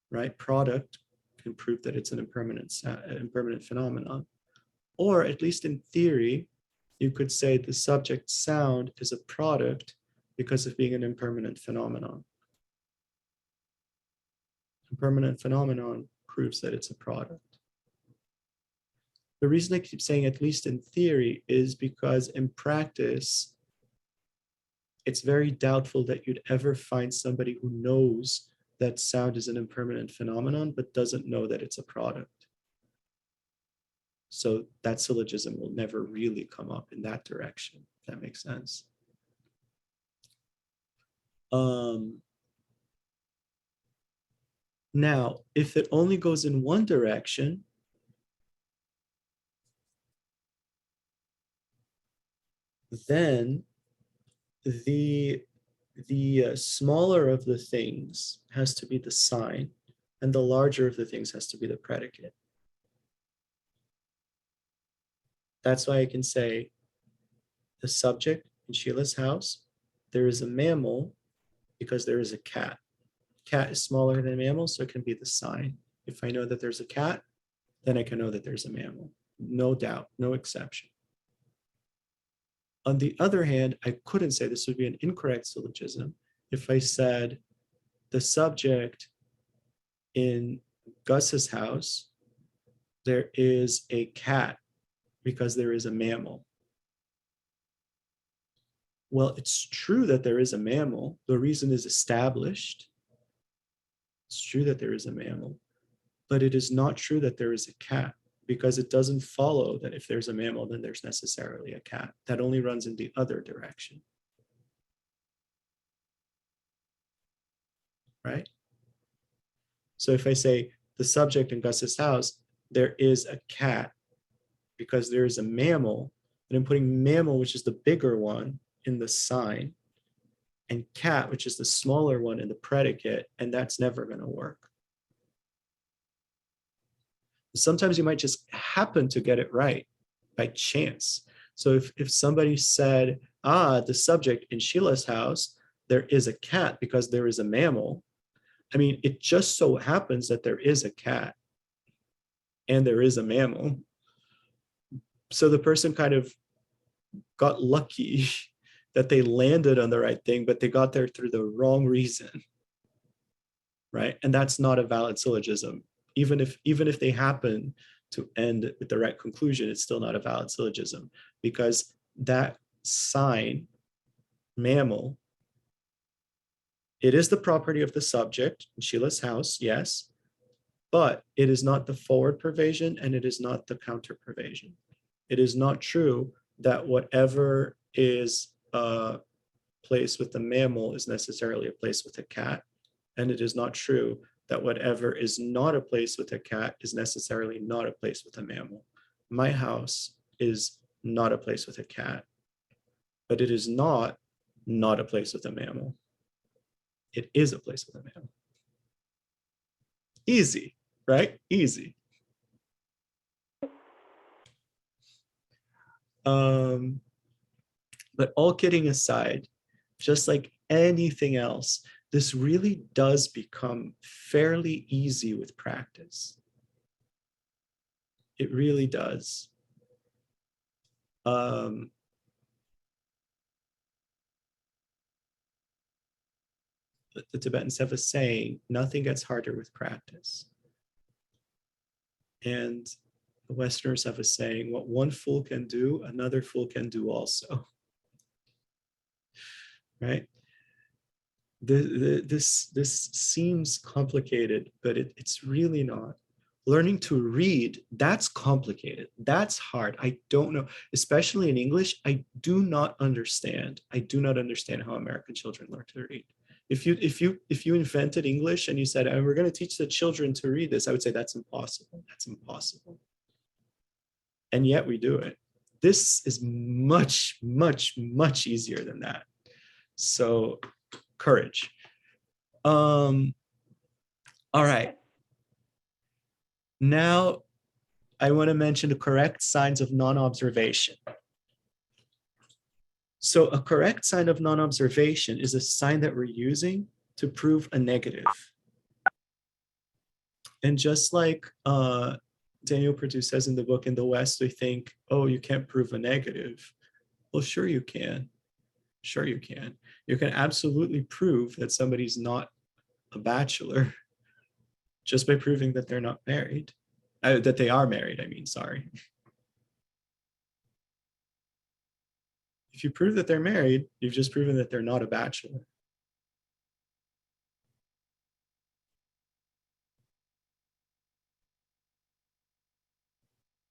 right? Product can prove that it's an impermanent phenomenon. Or at least in theory, you could say the subject sound is a product because of being an impermanent phenomenon. Impermanent phenomenon proves that it's a product. The reason I keep saying at least in theory is because in practice, it's very doubtful that you'd ever find somebody who knows that sound is an impermanent phenomenon, but doesn't know that it's a product. So that syllogism will never really come up in that direction, if that makes sense. Now, if it only goes in one direction, then the smaller of the things has to be the sign, and the larger of the things has to be the predicate. That's why I can say the subject in Sheila's house, there is a mammal because there is a cat. Cat is smaller than a mammal, so it can be the sign. If I know that there's a cat, then I can know that there's a mammal. No doubt, no exception. On the other hand, I couldn't say this would be an incorrect syllogism if I said the subject in Gus's house, there is a cat because there is a mammal. Well, it's true that there is a mammal. The reason is established. It's true that there is a mammal, but it is not true that there is a cat, because it doesn't follow that if there's a mammal, then there's necessarily a cat. That only runs in the other direction. Right? So if I say the subject in Gus's house, there is a cat because there is a mammal, and I'm putting mammal, which is the bigger one, in the sign, and cat, which is the smaller one, in the predicate, and that's never going to work. Sometimes you might just happen to get it right by chance. So if somebody said, the subject in Sheila's house, there is a cat because there is a mammal. I mean, it just so happens that there is a cat and there is a mammal. So the person kind of got lucky that they landed on the right thing, but they got there through the wrong reason, right? And that's not a valid syllogism. Even if they happen to end with the right conclusion, it's still not a valid syllogism, because that sign, mammal, it is the property of the subject in Sheila's house, yes, but it is not the forward pervasion and it is not the counter pervasion. It is not true that whatever is a place with the mammal is necessarily a place with a cat. And it is not true that whatever is not a place with a cat is necessarily not a place with a mammal. My house is not a place with a cat, but it is not a place with a mammal. It is a place with a mammal. Easy, right? Easy. But all kidding aside, just like anything else, this really does become fairly easy with practice. It really does. The Tibetans have a saying, nothing gets harder with practice. And the Westerners have a saying, what one fool can do, another fool can do also. Right? This seems complicated, but it's really not. Learning to read, that's complicated. That's hard. I don't know, especially in English, I do not understand. I do not understand how American children learn to read. If you invented English and you said, oh, we're going to teach the children to read this, I would say that's impossible. That's impossible. And yet we do it. This is much, much, much easier than that. So courage. All right. Now I want to mention the correct signs of non-observation. So a correct sign of non-observation is a sign that we're using to prove a negative. And just like Daniel Perdue says in the book, in the West, we think, oh, you can't prove a negative. Well, sure you can. Sure you can. You can absolutely prove that somebody's not a bachelor just by proving that they're not married. That they are married, I mean, sorry. If you prove that they're married, you've just proven that they're not a bachelor.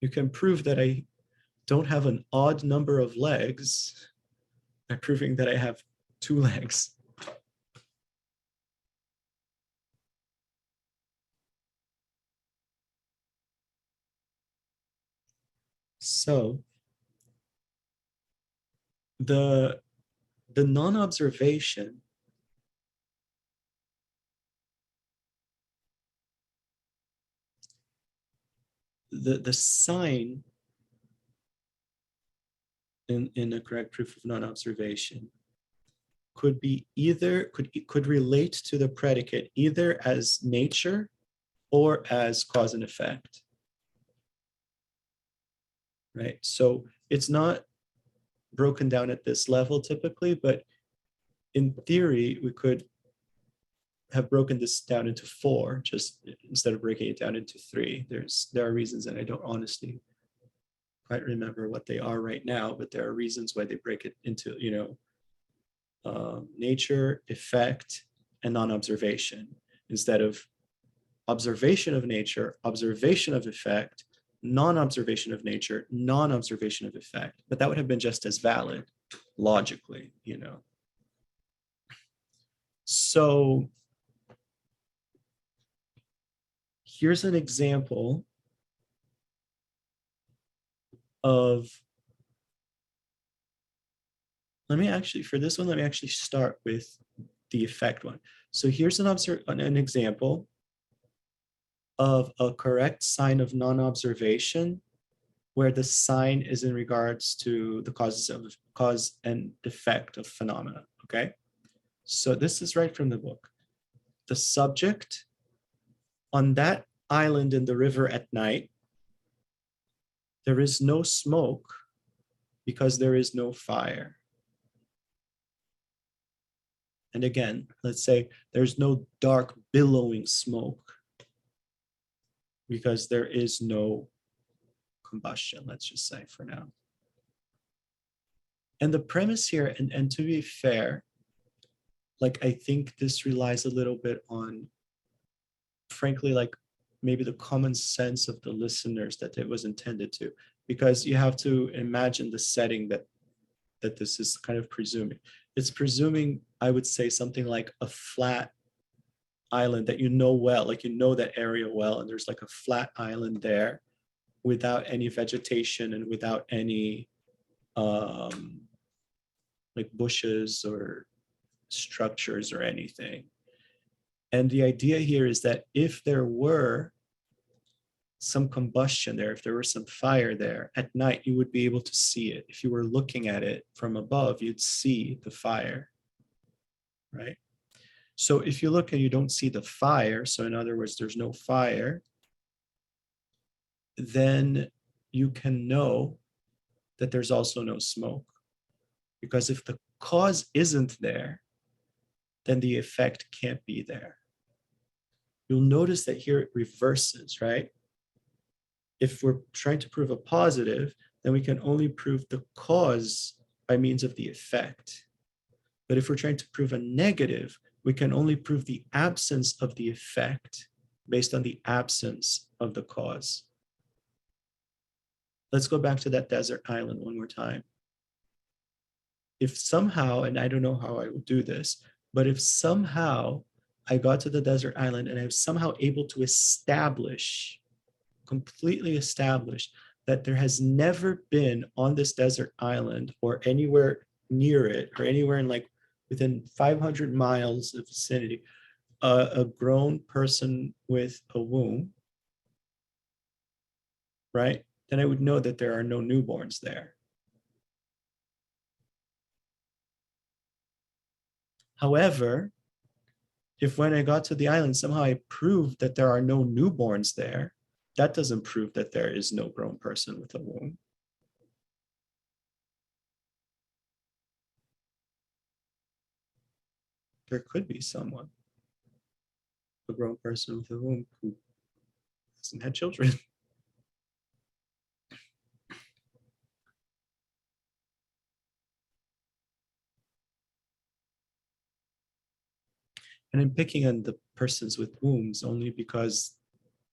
You can prove that I don't have an odd number of legs by proving that I have 2 legs. So the non-observation the sign in a correct proof of non-observation could be either could relate to the predicate either as nature or as cause and effect. Right? So it's not broken down at this level typically, but in theory, we could have broken this down into 4, just instead of breaking it down into 3. There are reasons, and I don't honestly quite remember what they are right now, but there are reasons why they break it into, nature, effect, and non-observation, instead of observation of nature, observation of effect, non-observation of nature, non-observation of effect. But that would have been just as valid logically, So here's an example of, let me actually start with the effect one. So here's an example of a correct sign of non-observation where the sign is in regards to the cause and effect of phenomena, okay? So this is right from the book. The subject on that island in the river at night, there is no smoke because there is no fire. And again, let's say there's no dark billowing smoke because there is no combustion, let's just say for now. And the premise here, and to be fair, like I think this relies a little bit on, frankly, like maybe the common sense of the listeners that it was intended to, because you have to imagine the setting that this is kind of presuming. It's presuming, I would say, something like a flat island that well, like that area well, and there's like a flat island there without any vegetation and without any like bushes or structures or anything. And the idea here is that if there were some combustion there, if there were some fire there at night, you would be able to see it. If you were looking at it from above, you'd see the fire, right? So if you look and you don't see the fire, so in other words, there's no fire, then you can know that there's also no smoke. Because if the cause isn't there, then the effect can't be there. You'll notice that here it reverses, right? If we're trying to prove a positive, then we can only prove the cause by means of the effect. But if we're trying to prove a negative, we can only prove the absence of the effect based on the absence of the cause. Let's go back to that desert island one more time. If somehow, and I don't know how I would do this, but if somehow I got to the desert island and I was somehow able to completely establish that there has never been on this desert island or anywhere near it or anywhere in like within 500 miles of vicinity, a grown person with a womb, right? Then I would know that there are no newborns there. However, if when I got to the island, somehow I proved that there are no newborns there, that doesn't prove that there is no grown person with a womb. There could be someone, a grown person with a womb who hasn't had children. And I'm picking on the persons with wombs only because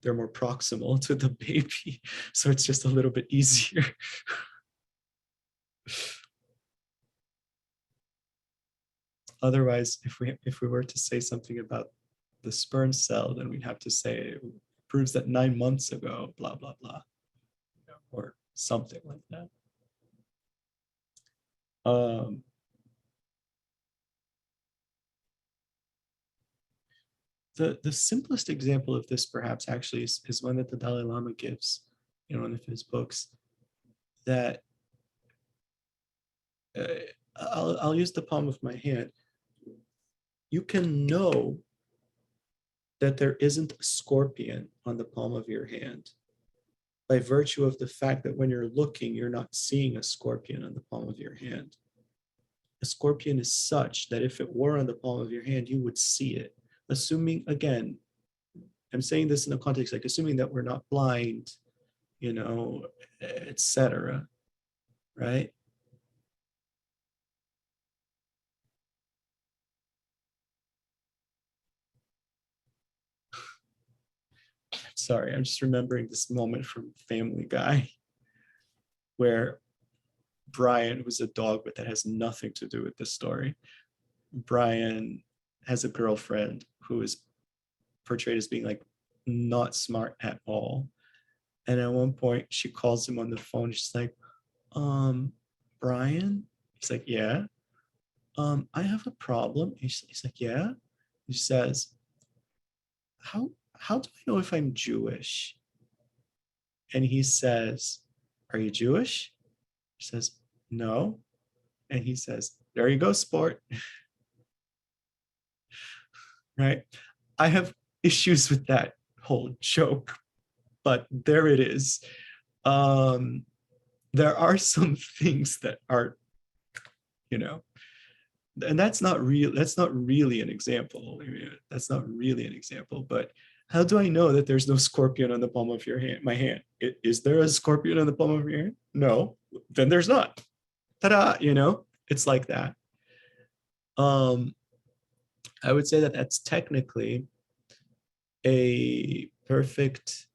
they're more proximal to the baby. So it's just a little bit easier. Otherwise, if we were to say something about the sperm cell, then we'd have to say it proves that 9 months ago, blah, blah, blah, or something like that. The simplest example of this perhaps actually is one that the Dalai Lama gives in one of his books, that I'll use the palm of my hand. You can know that there isn't a scorpion on the palm of your hand by virtue of the fact that when you're looking, you're not seeing a scorpion on the palm of your hand. A scorpion is such that if it were on the palm of your hand, you would see it. Assuming, again, I'm saying this in the context, like assuming that we're not blind, etc. Right? Sorry, I'm just remembering this moment from Family Guy where Brian, who's a dog, but that has nothing to do with this story. Brian has a girlfriend who is portrayed as being like not smart at all. And at one point she calls him on the phone. She's like, Brian? He's like, yeah. I have a problem. He's like, yeah. He says, how do I know if I'm Jewish? And he says, are you Jewish? She says, no. And he says, there you go, sport. Right? I have issues with that whole joke, but there it is. There are some things that are, and that's not really an example. That's not really an example, but how do I know that there's no scorpion on the palm of my hand? Is there a scorpion on the palm of your hand? No, then there's not. Ta-da, it's like that. I would say that that's technically a perfect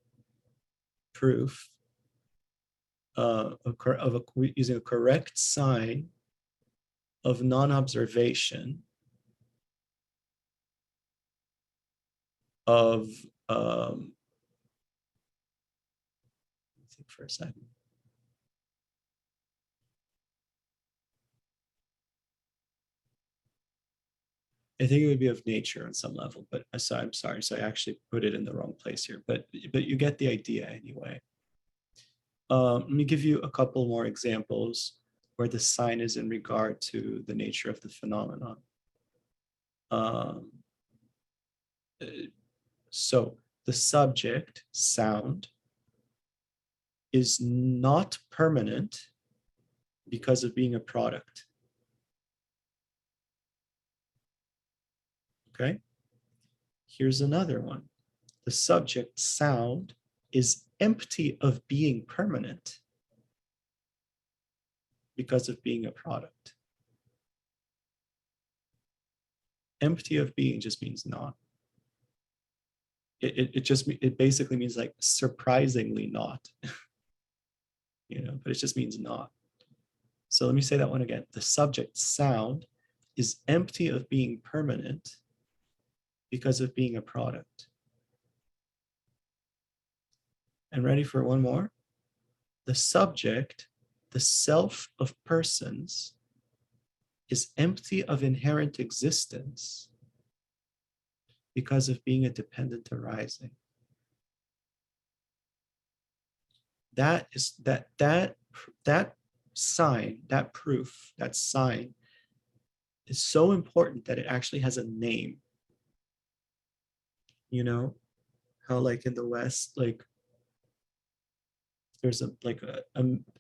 proof using a correct sign of non-observation of think for a second. I think it would be of nature on some level, but I'm sorry. So I actually put it in the wrong place here, but you get the idea anyway. Let me give you a couple more examples where the sign is in regard to the nature of the phenomenon. So the subject, sound, is not permanent because of being a product. Okay? Here's another one. The subject, sound, is empty of being permanent because of being a product. Empty of being just means not. It basically means like surprisingly not, but it just means not. So let me say that one again. The subject, sound, is empty of being permanent because of being a product. And ready for one more? The subject, the self of persons, is empty of inherent existence because of being a dependent arising. That sign, that proof, that sign is so important that it actually has a name. You know how like in the West, like there's if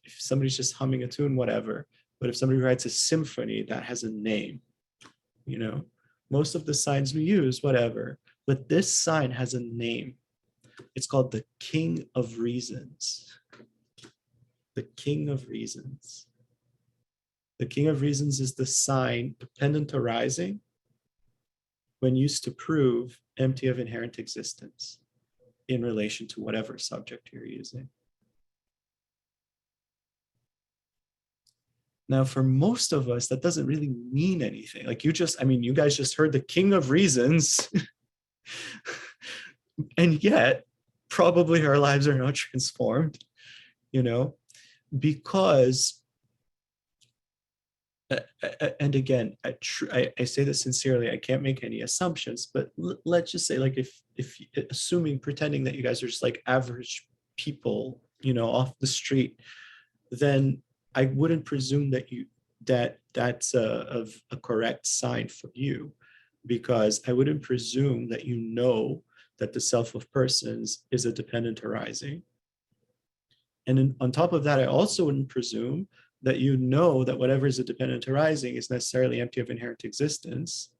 somebody's just humming a tune, whatever, but if somebody writes a symphony, that has a name. Most of the signs we use, whatever, but this sign has a name. It's called the King of Reasons. The King of Reasons. The King of Reasons is the sign dependent arising when used to prove empty of inherent existence in relation to whatever subject you're using. Now, for most of us, that doesn't really mean anything. Like you guys just heard the King of Reasons, and yet probably our lives are not transformed, because, and again, I say this sincerely, I can't make any assumptions, but let's just say, like, if pretending that you guys are just like average people, off the street, then I wouldn't presume that's a correct sign for you, because I wouldn't presume that that the self of persons is a dependent arising. And on top of that, I also wouldn't presume that that whatever is a dependent arising is necessarily empty of inherent existence,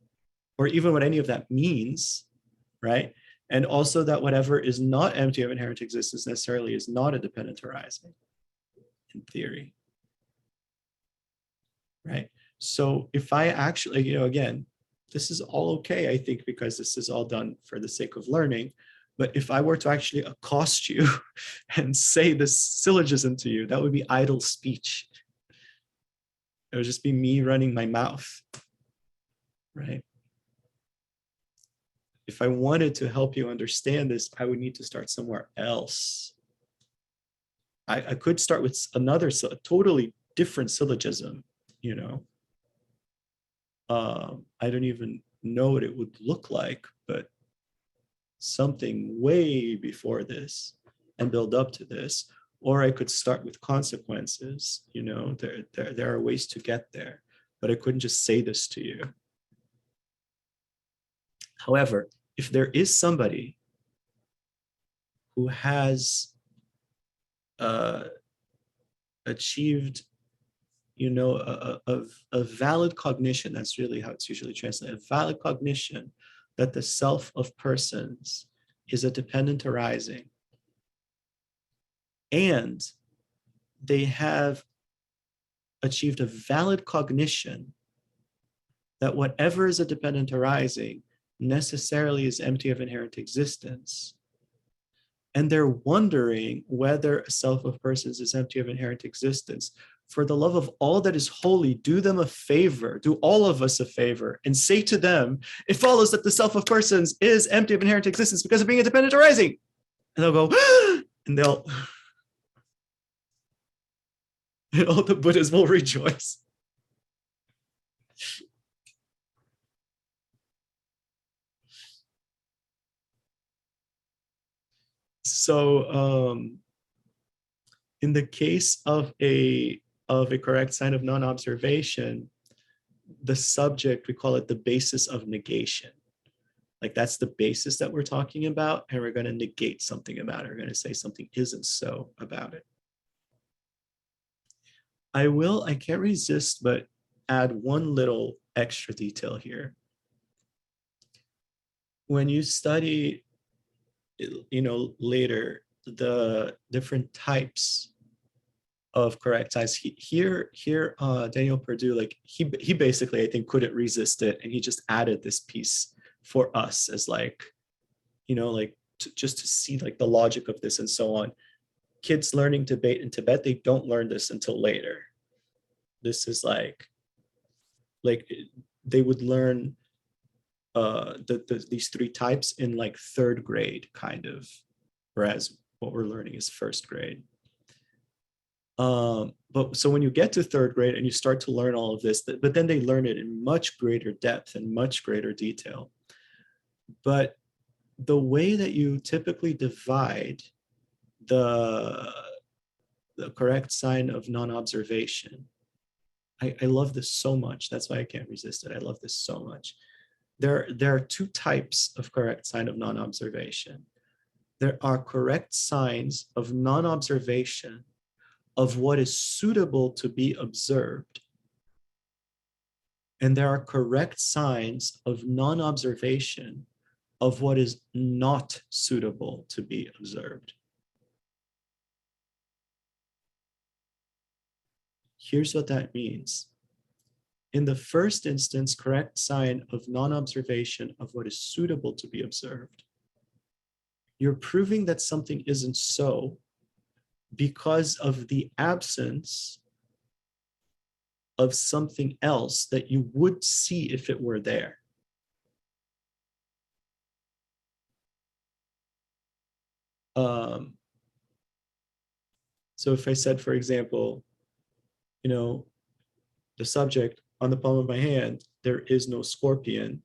or even what any of that means, right? And also that whatever is not empty of inherent existence necessarily is not a dependent arising, in theory. Right? So if I actually, again, this is all okay, I think, because this is all done for the sake of learning. But if I were to actually accost you and say this syllogism to you, that would be idle speech. It would just be me running my mouth, right? If I wanted to help you understand this, I would need to start somewhere else. I could start with a totally different syllogism, I don't even know what it would look like, but something way before this and build up to this. Or I could start with consequences. There are ways to get there, but I couldn't just say this to you. However, if there is somebody who has achieved a valid cognition, that's really how it's usually translated, a valid cognition that the self of persons is a dependent arising, and they have achieved a valid cognition that whatever is a dependent arising necessarily is empty of inherent existence, and they're wondering whether a self of persons is empty of inherent existence, for the love of all that is holy, do them a favor, do all of us a favor, and say to them, it follows that the self of persons is empty of inherent existence because of being a dependent arising. And they'll go, and all the Buddhas will rejoice. So in the case of a correct sign of non-observation, the subject, we call it the basis of negation. Like that's the basis that we're talking about, and we're going to negate something about it. We're going to say something isn't so about it. I can't resist but add one little extra detail here. When you study, later, the different types of correct signs, here, Daniel Perdue, like he basically, I think, couldn't resist it, and he just added this piece for us as like, just to see like the logic of this and so on. Kids learning debate in Tibet, they don't learn this until later. This is like they would learn these three types in like third grade, kind of, whereas what we're learning is first grade. But so when you get to third grade and you start to learn all of this, but then they learn it in much greater depth and much greater detail. But the way that you typically divide the correct sign of non-observation, I love this so much. That's why I can't resist it. I love this so much. There are two types of correct sign of non-observation. There are correct signs of non-observation of what is suitable to be observed. And there are correct signs of non-observation of what is not suitable to be observed. Here's what that means. In the first instance, correct sign of non-observation of what is suitable to be observed, you're proving that something isn't so because of the absence of something else that you would see if it were there. So if I said, for example, the subject on the palm of my hand, there is no scorpion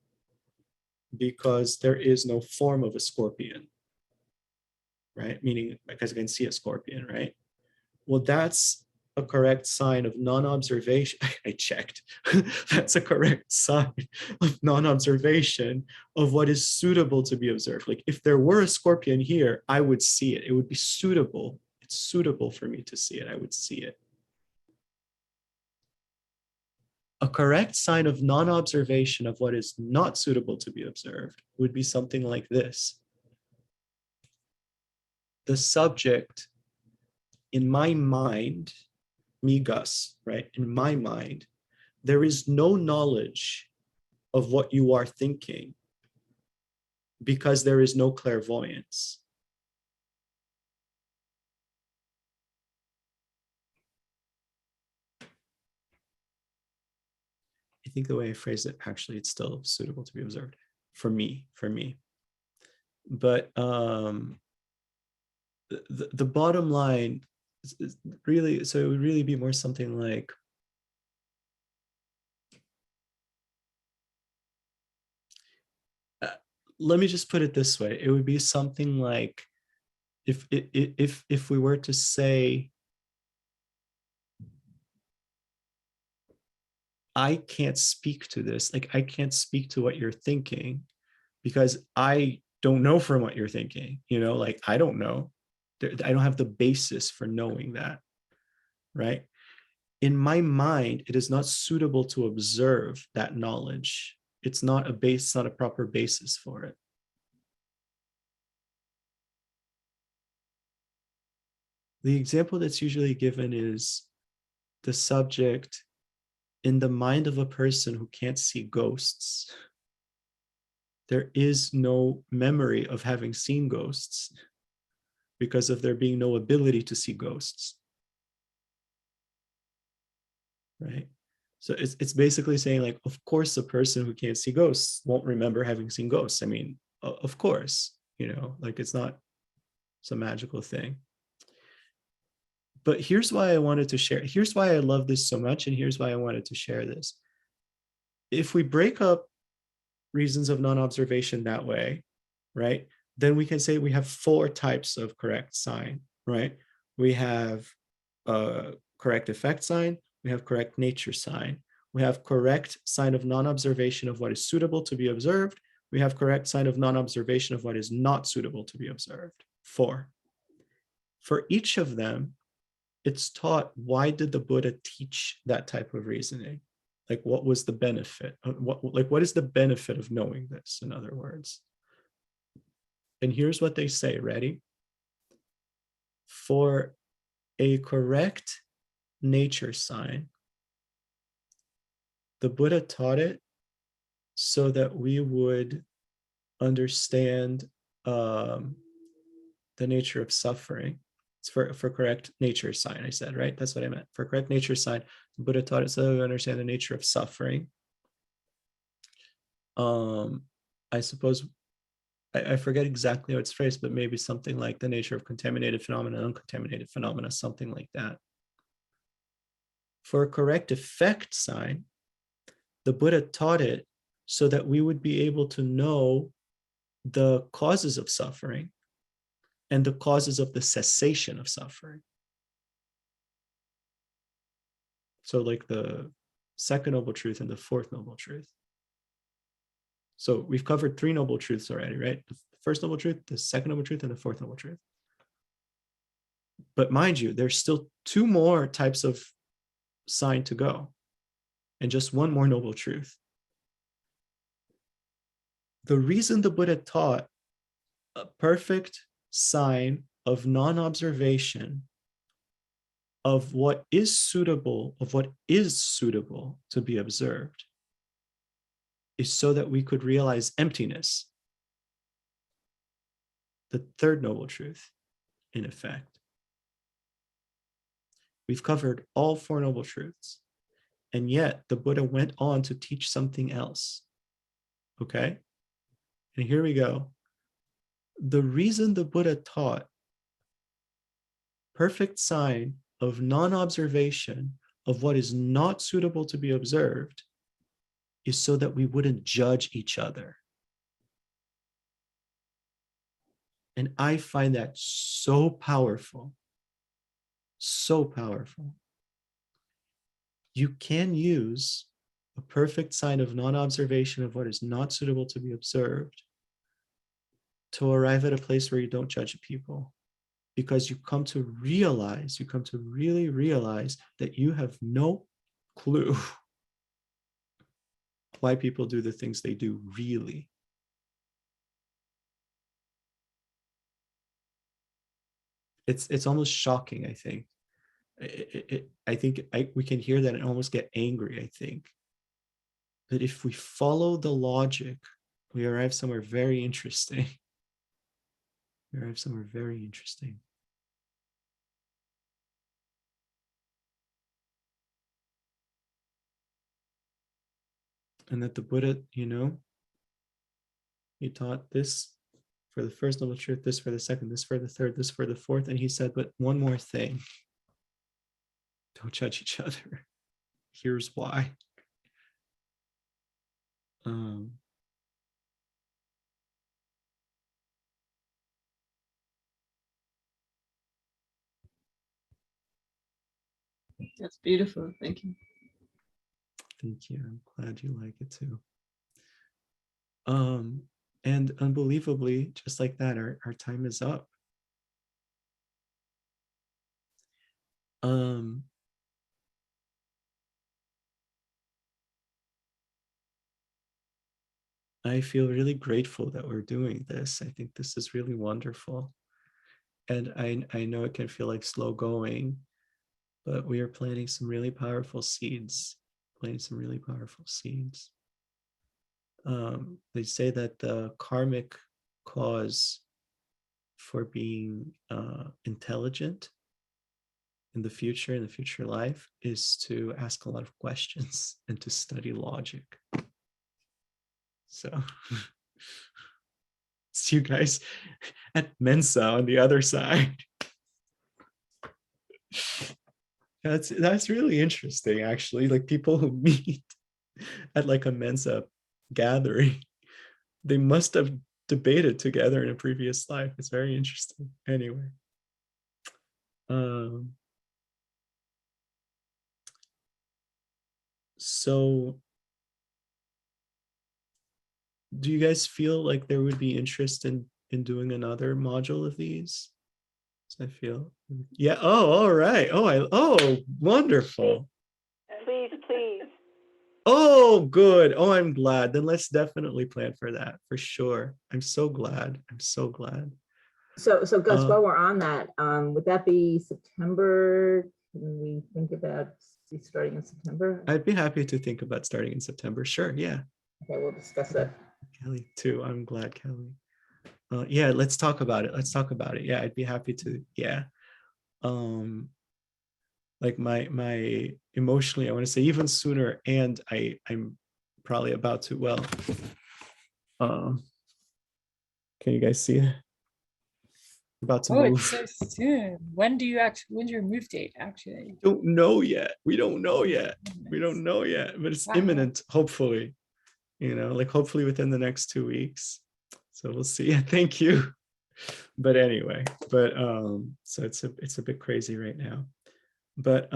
because there is no form of a scorpion, right? Meaning because I can see a scorpion, right? Well, that's a correct sign of non-observation. I checked. That's a correct sign of non-observation of what is suitable to be observed. Like if there were a scorpion here, I would see it. It would be suitable. It's suitable for me to see it. I would see it. A correct sign of non-observation of what is not suitable to be observed would be something like this. The subject, in my mind, me, Gus, right? In my mind, there is no knowledge of what you are thinking because there is no clairvoyance. I think the way I phrase it, actually, it's still suitable to be observed for me. But the bottom line is really, so it would really be more something like, let me just put it this way. It would be something like, if we were to say, I can't speak to this, like I can't speak to what you're thinking because I don't know from what you're thinking, like I don't know. I don't have the basis for knowing that, right? In my mind, it is not suitable to observe that knowledge. It's not a proper basis for it. The example that's usually given is the subject in the mind of a person who can't see ghosts. There is no memory of having seen ghosts because of there being no ability to see ghosts, right? So it's basically saying like, of course, a person who can't see ghosts won't remember having seen ghosts. I mean, of course, like it's not some magical thing. But here's why I wanted to share. Here's why I love this so much. And here's why I wanted to share this. If we break up reasons of non-observation that way, right, then we can say we have 4 types of correct sign, right? We have a correct effect sign, we have correct nature sign, we have correct sign of non-observation of what is suitable to be observed, We have correct sign of non-observation of what is not suitable to be observed. 4. For each of them, it's taught why did the Buddha teach that type of reasoning? Like, what was the benefit? What is the benefit of knowing this, in other words? And here's what they say, ready? For a correct nature sign, the Buddha taught it so that we would understand the nature of suffering. It's for correct nature sign, I said, right? That's what I meant. For correct nature sign, the Buddha taught it so that we understand the nature of suffering. I suppose, I forget exactly how it's phrased, but maybe something like the nature of contaminated phenomena, uncontaminated phenomena, something like that. For a correct effect sign, the Buddha taught it so that we would be able to know the causes of suffering and the causes of the cessation of suffering. So like the second noble truth and the fourth noble truth. So we've covered 3 noble truths already, right? The first noble truth, the second noble truth, and the fourth noble truth. But mind you, there's still 2 more types of sign to go, and just 1 more noble truth. The reason the Buddha taught a perfect sign of non-observation of what is suitable to be observed is so that we could realize emptiness, the third noble truth, in effect. We've covered all 4 noble truths, and yet the Buddha went on to teach something else. Okay? And here we go. The reason the Buddha taught perfect sign of non-observation of what is not suitable to be observed is so that we wouldn't judge each other. And I find that so powerful, so powerful. You can use a perfect sign of non-observation of what is not suitable to be observed to arrive at a place where you don't judge people, because you come to really realize that you have no clue why people do the things they do, really. It's almost shocking, I think. We can hear that and almost get angry, I think. But if we follow the logic, we arrive somewhere very interesting. We arrive somewhere very interesting. And that the Buddha, he taught this for the first noble truth, this for the second, this for the third, this for the fourth. And he said, but one more thing. Don't judge each other. Here's why. That's beautiful. Thank you. Thank you. I'm glad you like it too. And unbelievably, just like that, our time is up. I feel really grateful that we're doing this. I think this is really wonderful. And I know it can feel like slow going, but we are planting some really powerful seeds, They say that the karmic cause for being intelligent in the future life, is to ask a lot of questions and to study logic. So see you guys at Mensa on the other side. That's really interesting, actually. Like, people who meet at like a Mensa gathering, they must have debated together in a previous life. It's very interesting. Anyway. So do you guys feel like there would be interest in doing another module of these? I feel, yeah. Oh, all right. Oh, wonderful. Please, please. Oh, good. Oh, I'm glad. Then let's definitely plan for that for sure. I'm so glad. I'm so glad. So Gus, Uh, while we're on that, would that be September? Can we think about starting in September? I'd be happy to think about starting in September. Sure. Yeah. Okay, we'll discuss it. Kelly too. I'm glad, Kelly. Yeah, let's talk about it. Let's talk about it. Yeah, I'd be happy to. Yeah. Like my emotionally, I want to say even sooner, and I'm probably about to. Well, can you guys see it? About to Oh, move. it's so soon. When's your move date, actually? Don't know yet. We don't know yet. We don't know yet, but it's Wow. imminent, hopefully. Like hopefully within the next 2 weeks. So we'll see. Thank you. But anyway, so it's a bit crazy right now. But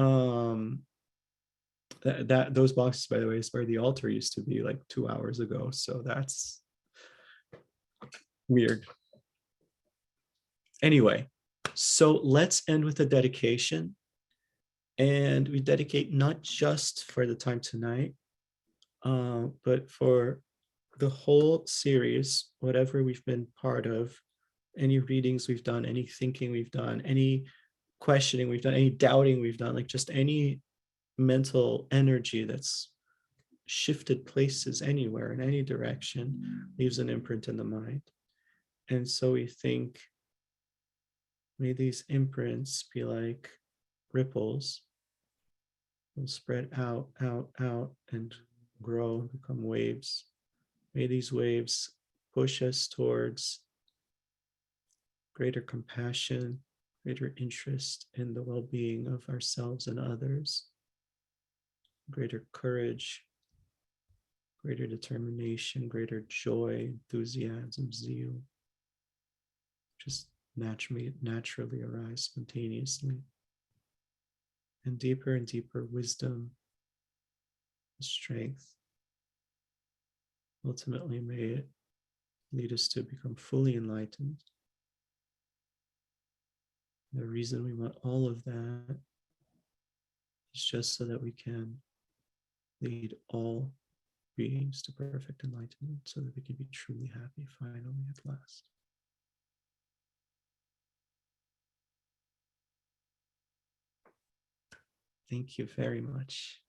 that those boxes, by the way, is where the altar used to be like 2 hours ago. So that's weird. Anyway, so let's end with a dedication. And we dedicate not just for the time tonight, but for the whole series, whatever we've been part of, any readings we've done, any thinking we've done, any questioning we've done, any doubting we've done, like just any mental energy that's shifted places anywhere in any direction leaves an imprint in the mind. And so we think, may these imprints be like ripples, will spread out, and grow, become waves. May these waves push us towards greater compassion, greater interest in the well-being of ourselves and others, greater courage, greater determination, greater joy, enthusiasm, zeal, just naturally arise spontaneously, and deeper wisdom, strength. Ultimately, may it lead us to become fully enlightened. The reason we want all of that is just so that we can lead all beings to perfect enlightenment, so that we can be truly happy finally at last. Thank you very much.